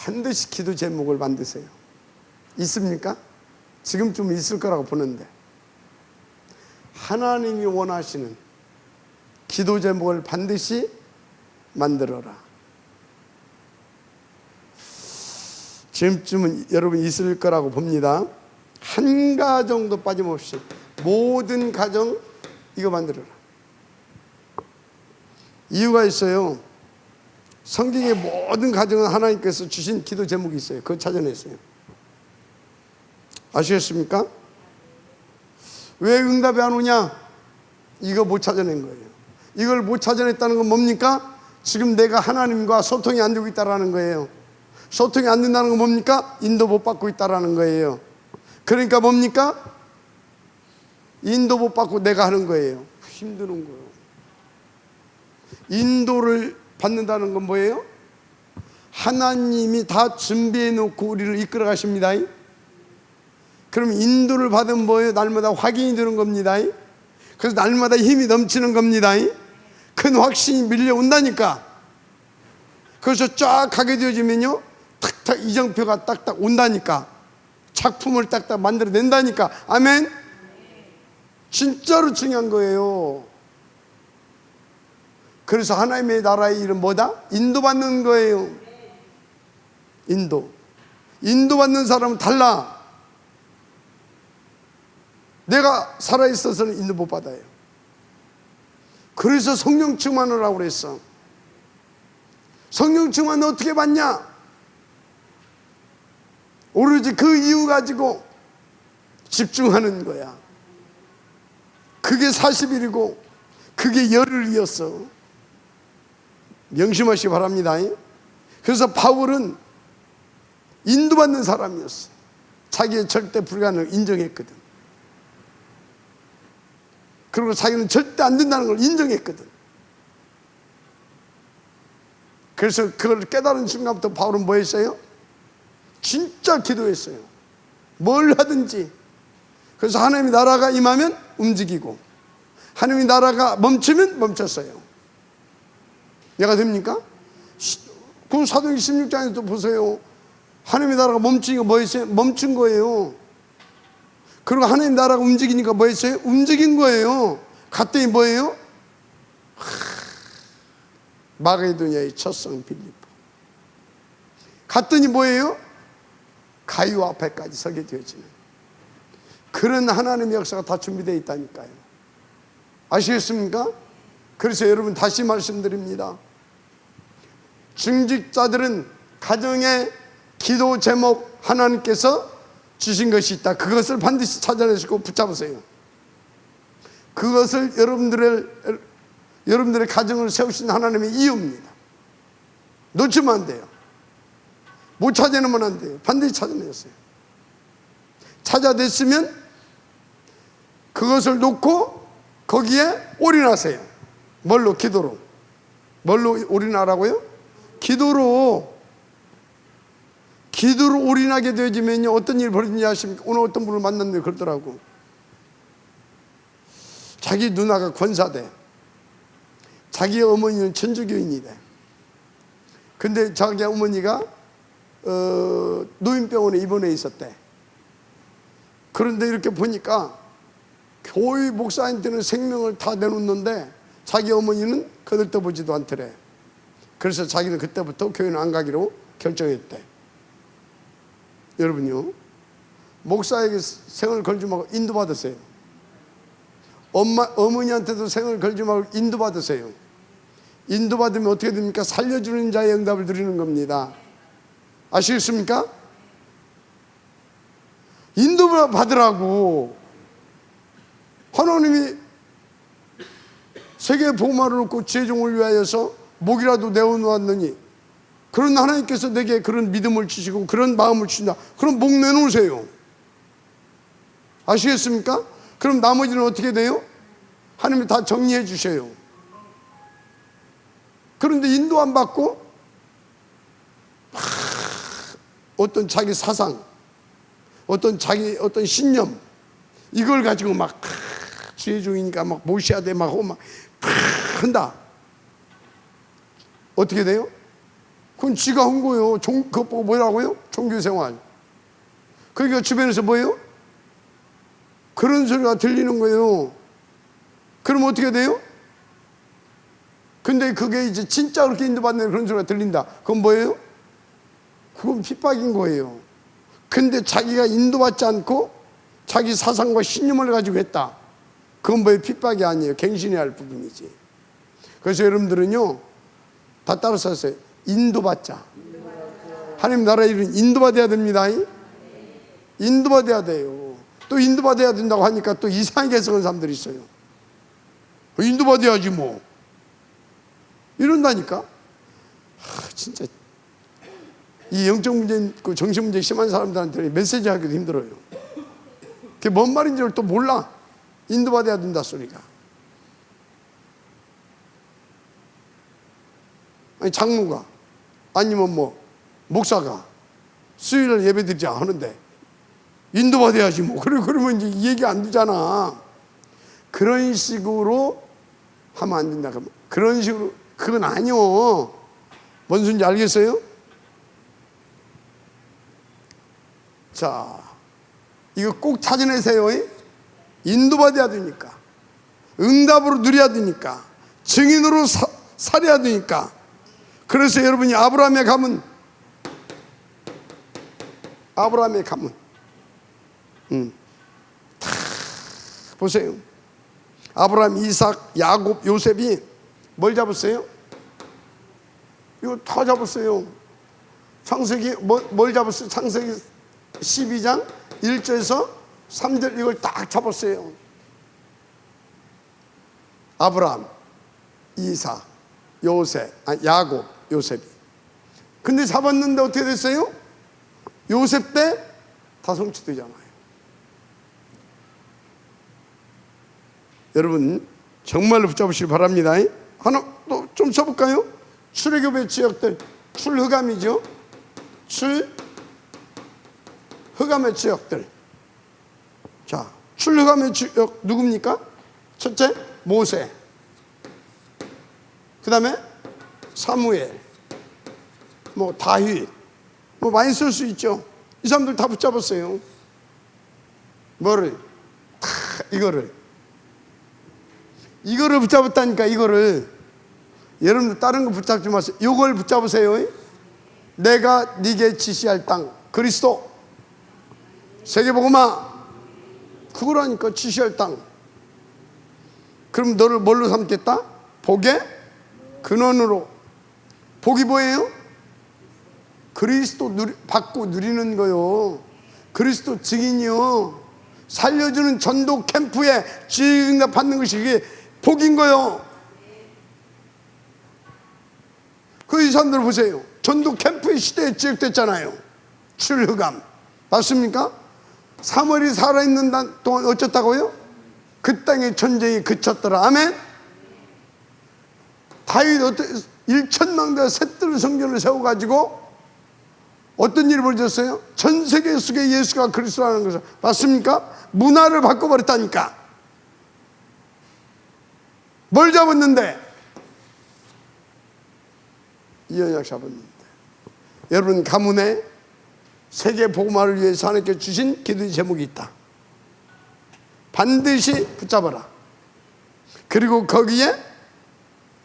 반드시 기도 제목을 만드세요. 있습니까? 지금쯤 있을 거라고 보는데, 하나님이 원하시는 기도 제목을 반드시 만들어라. 지금쯤은 여러분 있을 거라고 봅니다. 한 가정도 빠짐없이 모든 가정 이거 만들어라. 이유가 있어요. 성경의 모든 가정은 하나님께서 주신 기도 제목이 있어요. 그거 찾아냈어요. 아시겠습니까? 왜 응답이 안 오냐? 이거 못 찾아낸 거예요. 이걸 못 찾아냈다는 건 뭡니까? 지금 내가 하나님과 소통이 안 되고 있다는 거예요. 소통이 안 된다는 건 뭡니까? 인도 못 받고 있다는 거예요. 그러니까 뭡니까? 인도 못 받고 내가 하는 거예요. 힘드는 거예요. 인도를 받는다는 건 뭐예요? 하나님이 다 준비해 놓고 우리를 이끌어 가십니다. 그럼 인도를 받으면 뭐예요? 날마다 확인이 되는 겁니다. 그래서 날마다 힘이 넘치는 겁니다. 큰 확신이 밀려온다니까. 그래서 쫙 가게 되어지면요, 탁탁 이정표가 딱딱 온다니까. 작품을 딱딱 만들어낸다니까. 아멘. 진짜로 중요한 거예요. 그래서 하나님의 나라의 일은 뭐다? 인도받는 거예요. 인도받는 사람은 달라. 내가 살아있어서는 인도 못 받아요. 그래서 성령 충만을 하고 그랬어. 성령 충만은 어떻게 받냐? 오로지 그 이유 가지고 집중하는 거야. 그게 40일이고 그게 열흘이었어. 명심하시기 바랍니다. 그래서 바울은 인도받는 사람이었어. 자기의 절대 불가능을 인정했거든. 그리고 자기는 절대 안 된다는 걸 인정했거든. 그래서 그걸 깨달은 순간부터 바울은 뭐 했어요? 진짜 기도했어요. 뭘 하든지. 그래서 하나님의 나라가 임하면 움직이고, 하나님의 나라가 멈추면 멈췄어요. 얘가 됩니까? 그 사도행 16장에도 보세요. 하나님의 나라가 멈추니까 뭐 했어요? 멈춘 거예요. 그리고 하나님 나라가 움직이니까 뭐 했어요? 움직인 거예요. 갔더니 뭐예요? 마게도냐의 첫 성 빌립보. 갔더니 뭐예요? 가이오 앞에까지 서게 되어지는 그런 하나님의 역사가 다 준비되어 있다니까요. 아시겠습니까? 그래서 여러분 다시 말씀드립니다. 중직자들은 가정의 기도 제목 하나님께서 주신 것이 있다. 그것을 반드시 찾아내시고 붙잡으세요. 그것을 여러분들의 가정을 세우신 하나님의 이유입니다. 놓치면 안 돼요. 못 찾아내면 안 돼요. 반드시 찾아내세요. 찾아냈으면 그것을 놓고 거기에 올인하세요. 뭘로? 기도로. 뭘로 올인하라고요? 기도로 올인하게 되어지면요, 어떤 일이 벌어지는지 아십니까? 오늘 어떤 분을 만났는데 그러더라고. 자기 누나가 권사대, 자기 어머니는 천주교인이래. 근데 자기 어머니가 노인병원에 입원해 있었대. 그런데 이렇게 보니까 교회 목사한테는 생명을 다 내놓는데 자기 어머니는 거들떠보지도 않더래. 그래서 자기는 그때부터 교회는 안 가기로 결정했대. 여러분요, 목사에게 생을 걸지 말고 인도받으세요. 어머니한테도 생을 걸지 말고 인도받으세요. 인도받으면 어떻게 됩니까? 살려주는 자의 응답을 드리는 겁니다. 아시겠습니까? 인도받으라고. 하나님이 세계에 복음화를 놓고 지혜종을 위하여서 목이라도 내어놓았느니, 그런 하나님께서 내게 그런 믿음을 주시고 그런 마음을 주신다. 그럼 목 내놓으세요. 아시겠습니까? 그럼 나머지는 어떻게 돼요? 하나님이 다 정리해 주셔요. 그런데 인도 안 받고 어떤 자기 사상, 어떤 신념, 이걸 가지고 막 지혜종이니까 막 모셔야 돼 막 한다. 어떻게 돼요? 그건 지가 한 거예요. 그거 보고 뭐라고요? 종교생활. 그러니까 주변에서 뭐예요? 그런 소리가 들리는 거예요. 그럼 어떻게 돼요? 근데 그게 이제 진짜 그렇게 인도받는 그런 소리가 들린다. 그건 뭐예요? 그건 핍박인 거예요. 근데 자기가 인도받지 않고 자기 사상과 신념을 가지고 했다. 그건 뭐예요? 핍박이 아니에요. 갱신해야 할 부분이지. 그래서 여러분들은요, 다 따라서 하세요. 인도받자. 하나님 나라 일은 인도받아야 됩니다. 인도받아야 돼요. 또 인도받아야 된다고 하니까 또 이상하게 해석하는 사람들이 있어요. 인도받아야지 뭐. 이런다니까. 진짜 이 영적 문제, 그 정신 문제 심한 사람들한테 메시지 하기도 힘들어요. 그게 뭔 말인지를 또 몰라. 인도받아야 된다 소리가. 아니 장로가 아니면 뭐 목사가 수요일날 예배드리자 하는데 인도받아야지 뭐. 그러면 이제 이 얘기 안 되잖아. 그런 식으로 하면 안 된다. 그런 식으로, 그건 아니요. 뭔 소리인지 알겠어요? 자, 이거 꼭 찾아내세요. 인도받아야 되니까, 응답으로 누려야 되니까, 증인으로 살아야 되니까. 그래서 여러분이 아브라함의 가문, 보세요. 아브라함, 이삭, 야곱, 요셉이 뭘 잡았어요? 이거 다 잡았어요. 창세기 뭘 잡았어요? 창세기 12장 1절에서 3절 이걸 딱 잡았어요. 아브라함, 이삭, 요셉, 야곱, 요셉이. 근데 잡았는데 어떻게 됐어요? 요셉 때 다 성취되잖아요. 여러분 정말로 붙잡으시기 바랍니다. 하나 또 좀 써볼까요? 출애굽의 지역들, 출흑암이죠. 출흑암의 지역들. 자, 출흑암의 지역 누굽니까? 첫째 모세, 그 다음에 사무엘, 뭐 다윗, 뭐 많이 쓸 수 있죠. 이 사람들 다 붙잡았어요. 뭐를? 이거를 붙잡았다니까. 이거를. 여러분들 다른 거 붙잡지 마세요. 이걸 붙잡으세요. 내가 네게 지시할 땅, 그리스도 세계복음화, 그거라니까. 지시할 땅. 그럼 너를 뭘로 삼겠다? 복의 근원으로. 복이 뭐예요? 그리스도 받고 누리는 거요. 그리스도 증인이요. 살려주는 전도 캠프에 주의응답 받는 것이 이게 복인 거요. 그 이 사람들 보세요. 전도 캠프의 시대에 지역됐잖아요. 출흑암. 맞습니까? 사무엘이 살아있는 동안 어쩌다고요? 그 땅의 전쟁이 그쳤더라. 아멘. 다윗 1천망대 셋들 성전을 세워가지고 어떤 일이 벌어졌어요? 전 세계 속에 예수가 그리스도라는 것을. 맞습니까? 문화를 바꿔버렸다니까. 뭘 잡았는데? 이 언약 잡았는데. 여러분 가문에 세계 복음화를 위해서 하나님께 주신 기도의 제목이 있다. 반드시 붙잡아라. 그리고 거기에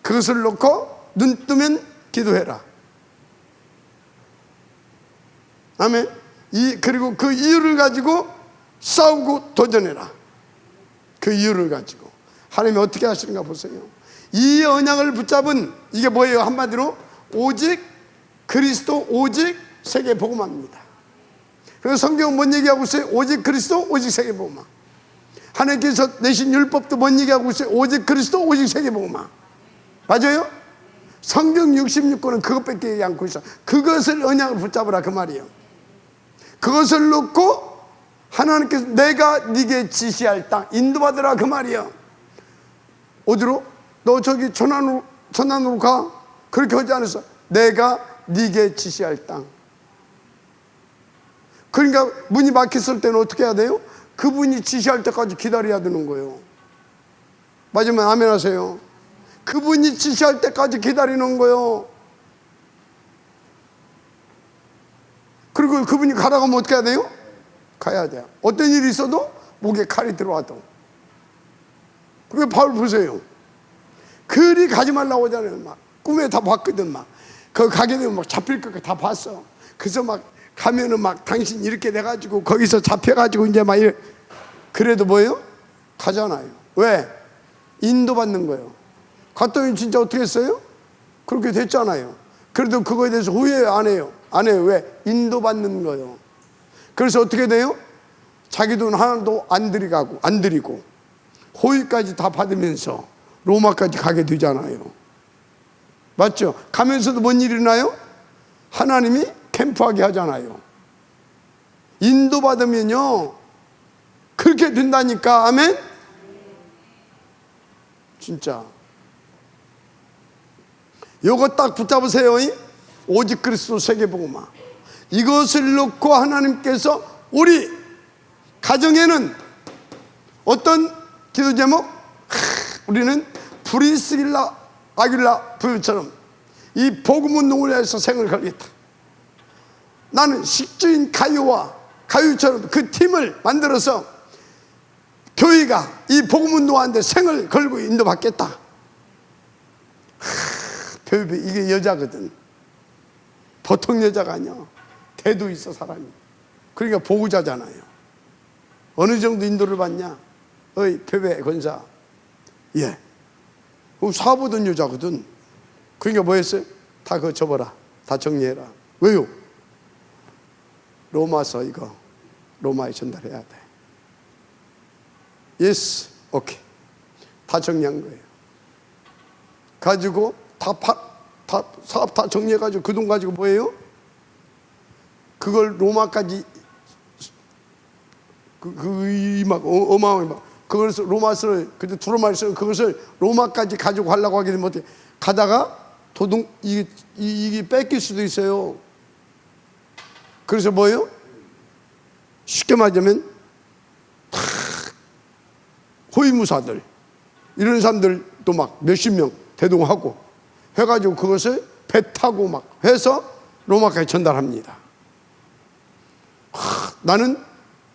그것을 놓고 눈 뜨면 기도해라. 아멘. 그리고 그 이유를 가지고 싸우고 도전해라. 그 이유를 가지고 하나님이 어떻게 하시는가 보세요. 이 언약을 붙잡은 이게 뭐예요? 한마디로 오직 그리스도, 오직 세계 복음화입니다. 그래서 성경은 뭔 얘기하고 있어요? 오직 그리스도, 오직 세계 복음화. 하나님께서 내신 율법도 뭔 얘기하고 있어요? 오직 그리스도, 오직 세계 복음화. 맞아요? 성경 66권은 그것밖에 얘기 않고 있어. 그것을 언약을 붙잡으라 그 말이에요. 그것을 놓고 하나님께서 내가 네게 지시할 땅 인도받으라 그 말이에요. 어디로? 너 저기 천안으로 가. 그렇게 하지 않았어. 내가 네게 지시할 땅. 그러니까 문이 막혔을 때는 어떻게 해야 돼요? 그분이 지시할 때까지 기다려야 되는 거예요. 맞으면 아멘 하세요. 그분이 지시할 때까지 기다리는 거예요. 그리고 그분이 가라고 하면 어떻게 해야 돼요? 가야 돼요. 어떤 일이 있어도 목에 칼이 들어와도. 왜 바울 보세요. 그리 가지 말라고 하잖아요. 막 꿈에 다 봤거든. 막 거기 가게 되면 막 잡힐 것 다 봤어. 그래서 막 가면은 막 당신 이렇게 돼가지고 거기서 잡혀가지고 이제 막 이래. 그래도 뭐예요? 가잖아요. 왜? 인도받는 거예요. 갔더니 진짜 어떻게 했어요? 그렇게 됐잖아요. 그래도 그거에 대해서 후회 안 해요. 안 해요. 왜? 인도받는 거예요. 그래서 어떻게 돼요? 자기 돈 하나도 안 드리고 호의까지 다 받으면서 로마까지 가게 되잖아요. 맞죠? 가면서도 뭔 일이 일어나요? 하나님이 캠프하게 하잖아요. 인도받으면요 그렇게 된다니까. 아멘? 진짜 요거 딱 붙잡으세요. 오직 그리스도 세계복음화. 이것을 놓고 하나님께서 우리 가정에는 어떤 기도 제목? 우리는 브리스길라 아길라 부부처럼 이 복음 운동을 위해서 생을 걸겠다. 나는 식주인 가유처럼 그 팀을 만들어서 교회가 이 복음 운동하는데 생을 걸고 인도받겠다. 이게 여자거든. 보통 여자가 아니야. 대도 있어 사람이. 그러니까 보호자잖아요. 어느 정도 인도를 받냐? 어이 베베 권사. 예. 사보던 여자거든. 그러니까 뭐 했어요? 다 그거 접어라. 다 정리해라. 왜요? 로마서 이거 로마에 전달해야 돼. 예스, 오케이. 다 정리한 거예요. 가지고 사업 다 정리해가지고 그 돈 가지고 뭐예요? 그걸 로마까지 막 어마어마하게 막 그것을 로마서를 그때 두로마를 쓰는 그것을 로마까지 가지고 가려고 하게 되면 어떻게 가다가 이게 뺏길 수도 있어요. 그래서 뭐예요? 쉽게 말하자면 호위무사들 이런 사람들도 막 몇십 명 대동하고 해가지고 그것을 배 타고 막 해서 로마까지 전달합니다. 나는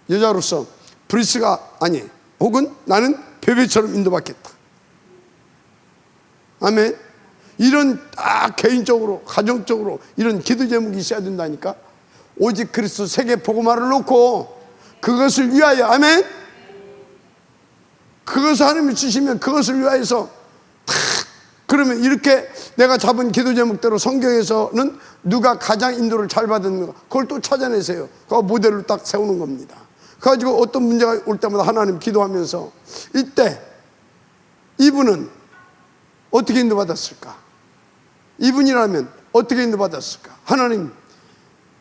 여자로서 브리스가 아니 혹은 나는 베베처럼 인도받겠다. 아멘. 이런 개인적으로 가정적으로 이런 기도 제목이 있어야 된다니까. 오직 그리스도 세계 복음화를 놓고 그것을 위하여. 아멘. 그것을 하나님이 주시면 그것을 위하여서 그러면 이렇게 내가 잡은 기도 제목대로 성경에서는 누가 가장 인도를 잘 받았는가 그걸 또 찾아내세요. 그거 모델로 딱 세우는 겁니다. 그래가지고 어떤 문제가 올 때마다 하나님 기도하면서 이때 이분은 어떻게 인도받았을까? 이분이라면 어떻게 인도받았을까? 하나님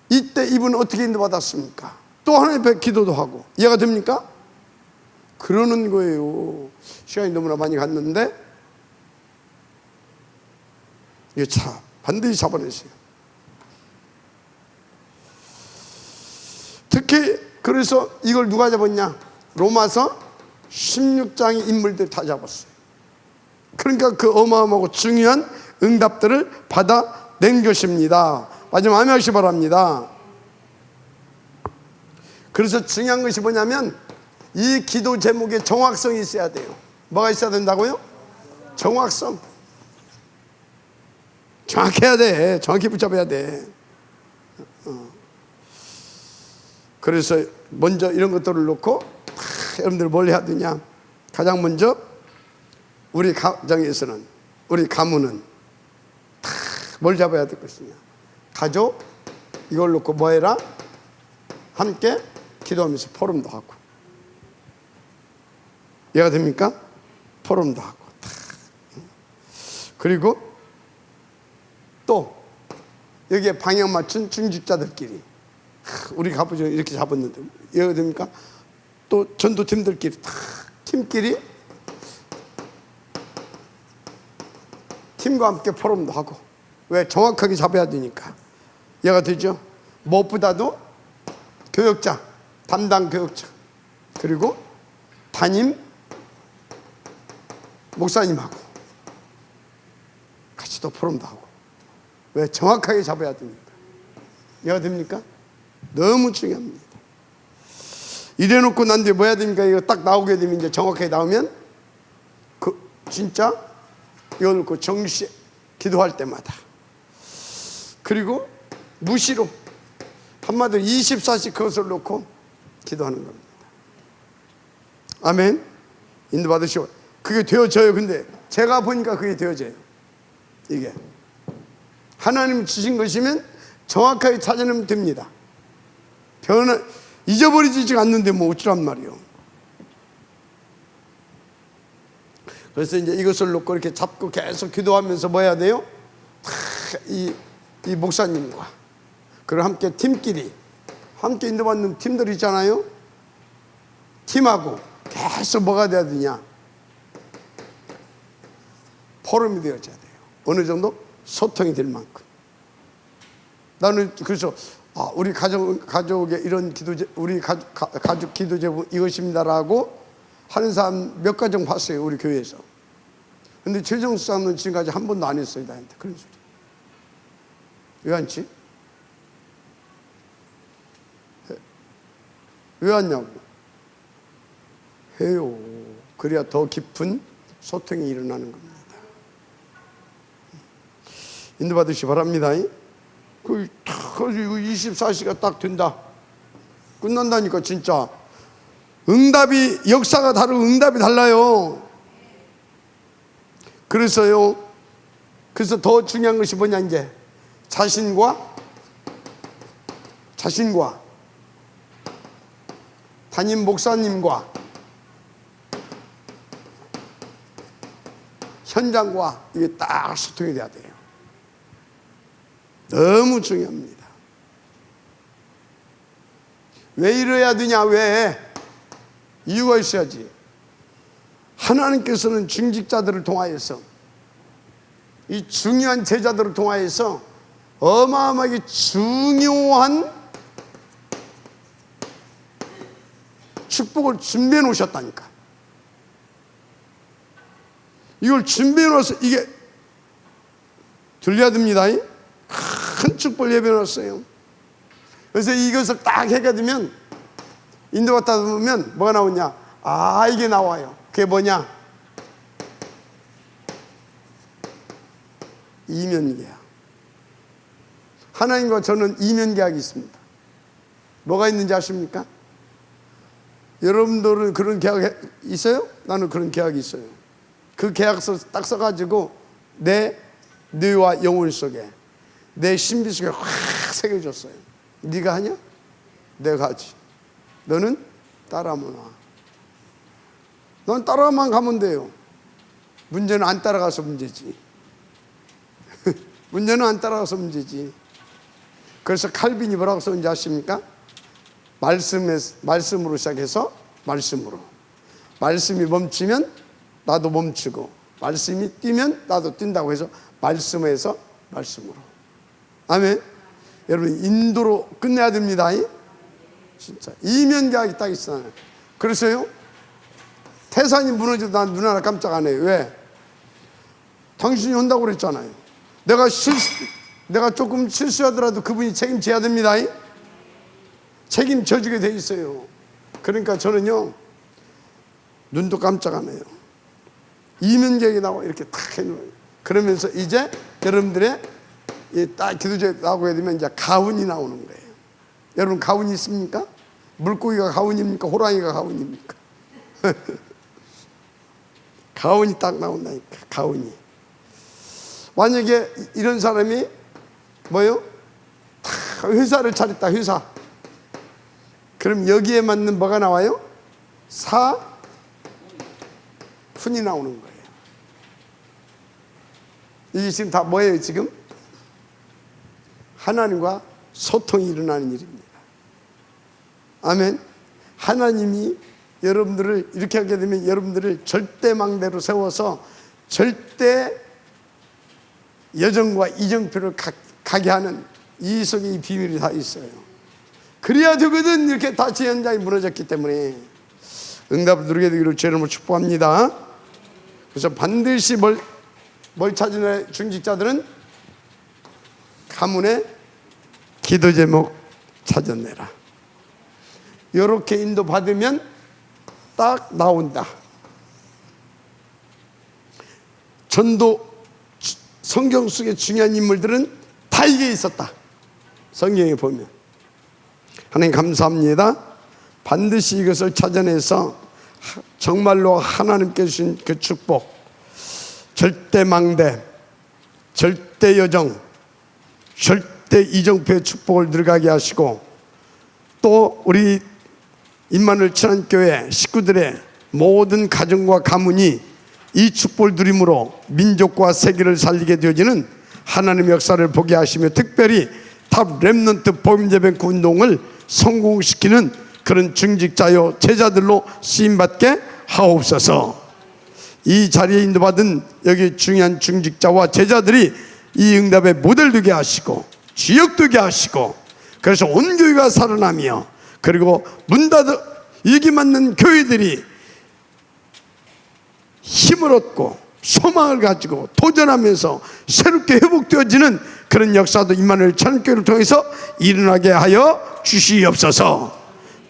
이때 이분은 어떻게 인도받았습니까? 또 하나님 앞에 기도도 하고. 이해가 됩니까? 그러는 거예요. 시간이 너무나 많이 갔는데 이거 반드시 잡아내세요. 특히 그래서 이걸 누가 잡았냐? 로마서 16장의 인물들 다 잡았어요. 그러니까 그 어마어마하고 중요한 응답들을 받아낸 것입니다. 마지막 아멘 하시기 바랍니다. 그래서 중요한 것이 뭐냐면 이 기도 제목에 정확성이 있어야 돼요. 뭐가 있어야 된다고요? 정확성. 정확해야 돼. 정확히 붙잡아야 돼. 그래서 먼저 이런 것들을 놓고 여러분들 뭘 해야 되냐? 가장 먼저 우리 가정에서는 우리 가문은 뭘 잡아야 될 것이냐? 가족 이걸 놓고 뭐 해라? 함께 기도하면서 포럼도 하고. 이해가 됩니까? 포럼도 하고. 그리고 또 여기에 방향 맞춘 중직자들끼리 우리 가부죠 이렇게 잡았는데 이해가 됩니까? 또 전도팀들끼리 팀끼리 팀과 함께 포럼도 하고. 왜? 정확하게 잡아야 되니까. 이해가 되죠? 무엇보다도 교역자, 담당 교역자 그리고 담임 목사님하고 같이 또 포럼도 하고. 왜? 정확하게 잡아야 되니까. 이해가 됩니까? 너무 중요합니다. 이래놓고 난 뒤에 뭐 해야 됩니까? 이거 딱 나오게 되면, 이제 정확하게 나오면 진짜 이걸 놓고 정시 기도할 때마다, 그리고 무시로 한마디로 24시 그것을 놓고 기도하는 겁니다. 아멘. 인도 받으시고 그게 되어져요. 근데 제가 보니까 그게 되어져요. 이게 하나님 주신 것이면 정확하게 찾아내면 됩니다. 잊어버리지 않는데 뭐 어쩌란 말이요. 그래서 이제 이것을 놓고 이렇게 잡고 계속 기도하면서 뭐 해야 돼요? 이 목사님과 그리고 함께 팀끼리 함께 인도받는 팀들 있잖아요. 팀하고 계속 뭐가 돼야 되냐? 포럼이 되어져야 돼요. 어느 정도 소통이 될 만큼. 나는 그래서 우리 가족의 이런 기도제, 우리 가족 기도제 이것입니다라고 하는 사람 몇 가정 봤어요, 우리 교회에서. 근데 최정수 사람은 지금까지 한 번도 안 했어요, 나한테 그런 소리. 왜 않지? 왜 왔냐고. 해요. 그래야 더 깊은 소통이 일어나는 겁니다. 인도받으시 바랍니다. 그 24시가 딱 된다. 끝난다니까 진짜. 응답이, 역사가 다르고 응답이 달라요. 그래서 더 중요한 것이 뭐냐, 이제 자신과 담임 목사님과 현장과 이게 딱 소통이 돼야 돼요. 너무 중요합니다. 왜 이래야 되냐? 왜? 이유가 있어야지. 하나님께서는 중직자들을 통하여서, 이 중요한 제자들을 통하여서 어마어마하게 중요한 축복을 준비해 놓으셨다니까. 이걸 준비해 놓아서 이게 들려야 됩니다. 큰 축복을 예배해 놨어요. 그래서 이것을 딱 해가 되면, 인도받다 보면 뭐가 나오냐? 이게 나와요. 그게 뭐냐? 이면계약. 하나님과 저는 이면계약이 있습니다. 뭐가 있는지 아십니까? 여러분들은 그런 계약 있어요? 나는 그런 계약이 있어요. 그 계약서 딱 써가지고 내 뇌와 영혼 속에, 내 신비 속에 확 새겨줬어요. 네가 하냐? 내가 하지. 너는 따라만 와. 넌 따라만 가면 돼요. 문제는 안 따라가서 문제지. 문제는 안 따라가서 문제지. 그래서 칼빈이 뭐라고 썼는지 아십니까? 말씀으로 시작해서 말씀으로. 말씀이 멈추면 나도 멈추고, 말씀이 뛰면 나도 뛴다고 해서 말씀에서 말씀으로. 아멘. 여러분, 인도로 끝내야 됩니다. 진짜 이면계약이 딱 있어요. 그래서요, 태산이 무너져도 난 눈 하나 깜짝 안 해요. 왜? 당신이 온다고 그랬잖아요. 내가 조금 실수하더라도 그분이 책임져야 됩니다. 책임져 주게 돼 있어요. 그러니까 저는요, 눈도 깜짝 안 해요. 이면계약이 나와 이렇게 탁 해놓아요. 그러면서 이제 여러분들의 딱 기도제 나오게 되면 이제 가훈이 나오는 거예요. 여러분, 가훈이 있습니까? 물고기가 가훈입니까? 호랑이가 가훈입니까? 가훈이 딱 나온다니까. 가훈이. 만약에 이런 사람이 뭐요? 회사를 차렸다. 회사. 그럼 여기에 맞는 뭐가 나와요? 사훈이 나오는 거예요. 이게 지금 다 뭐예요? 지금 하나님과 소통이 일어나는 일입니다. 아멘. 하나님이 여러분들을 이렇게 하게 되면 여러분들을 절대망대로 세워서 절대 여정과 이정표를 가게 하는 이 속에 이 비밀이 다 있어요. 그래야 되거든. 이렇게 다 제 현장이 무너졌기 때문에. 응답을 누리게 되기를 주의 이름으로 축복합니다. 그래서 반드시 뭘 찾으는 중직자들은 가문의 기도 제목 찾아내라. 이렇게 인도받으면 딱 나온다. 전도 성경 속의 중요한 인물들은 다 이게 있었다. 성경에 보면. 하나님 감사합니다. 반드시 이것을 찾아내서 정말로 하나님께 주신 그 축복, 절대 망대, 절대 여정, 절대 이정표의 축복을 들어가게 하시고, 또 우리 임마누엘 친환교회 식구들의 모든 가정과 가문이 이 축복을 누림으로 민족과 세계를 살리게 되어지는 하나님의 역사를 보게 하시며, 특별히 탑 렘넌트 복음예배국 운동을 성공시키는 그런 중직자요 제자들로 쓰임받게 하옵소서. 이 자리에 인도받은 여기 중요한 중직자와 제자들이 이 응답의 모델 되게 하시고 주역 되게 하시고, 그래서 온 교회가 살아나며, 그리고 문 닫아 일기 맞는 교회들이 힘을 얻고 소망을 가지고 도전하면서 새롭게 회복되어지는 그런 역사도 임마누엘 찬양교회를 통해서 일어나게 하여 주시옵소서.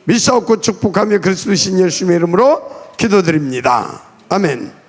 믿사옵고 축복하며 그리스도신 예수님의 이름으로 기도드립니다. 아멘.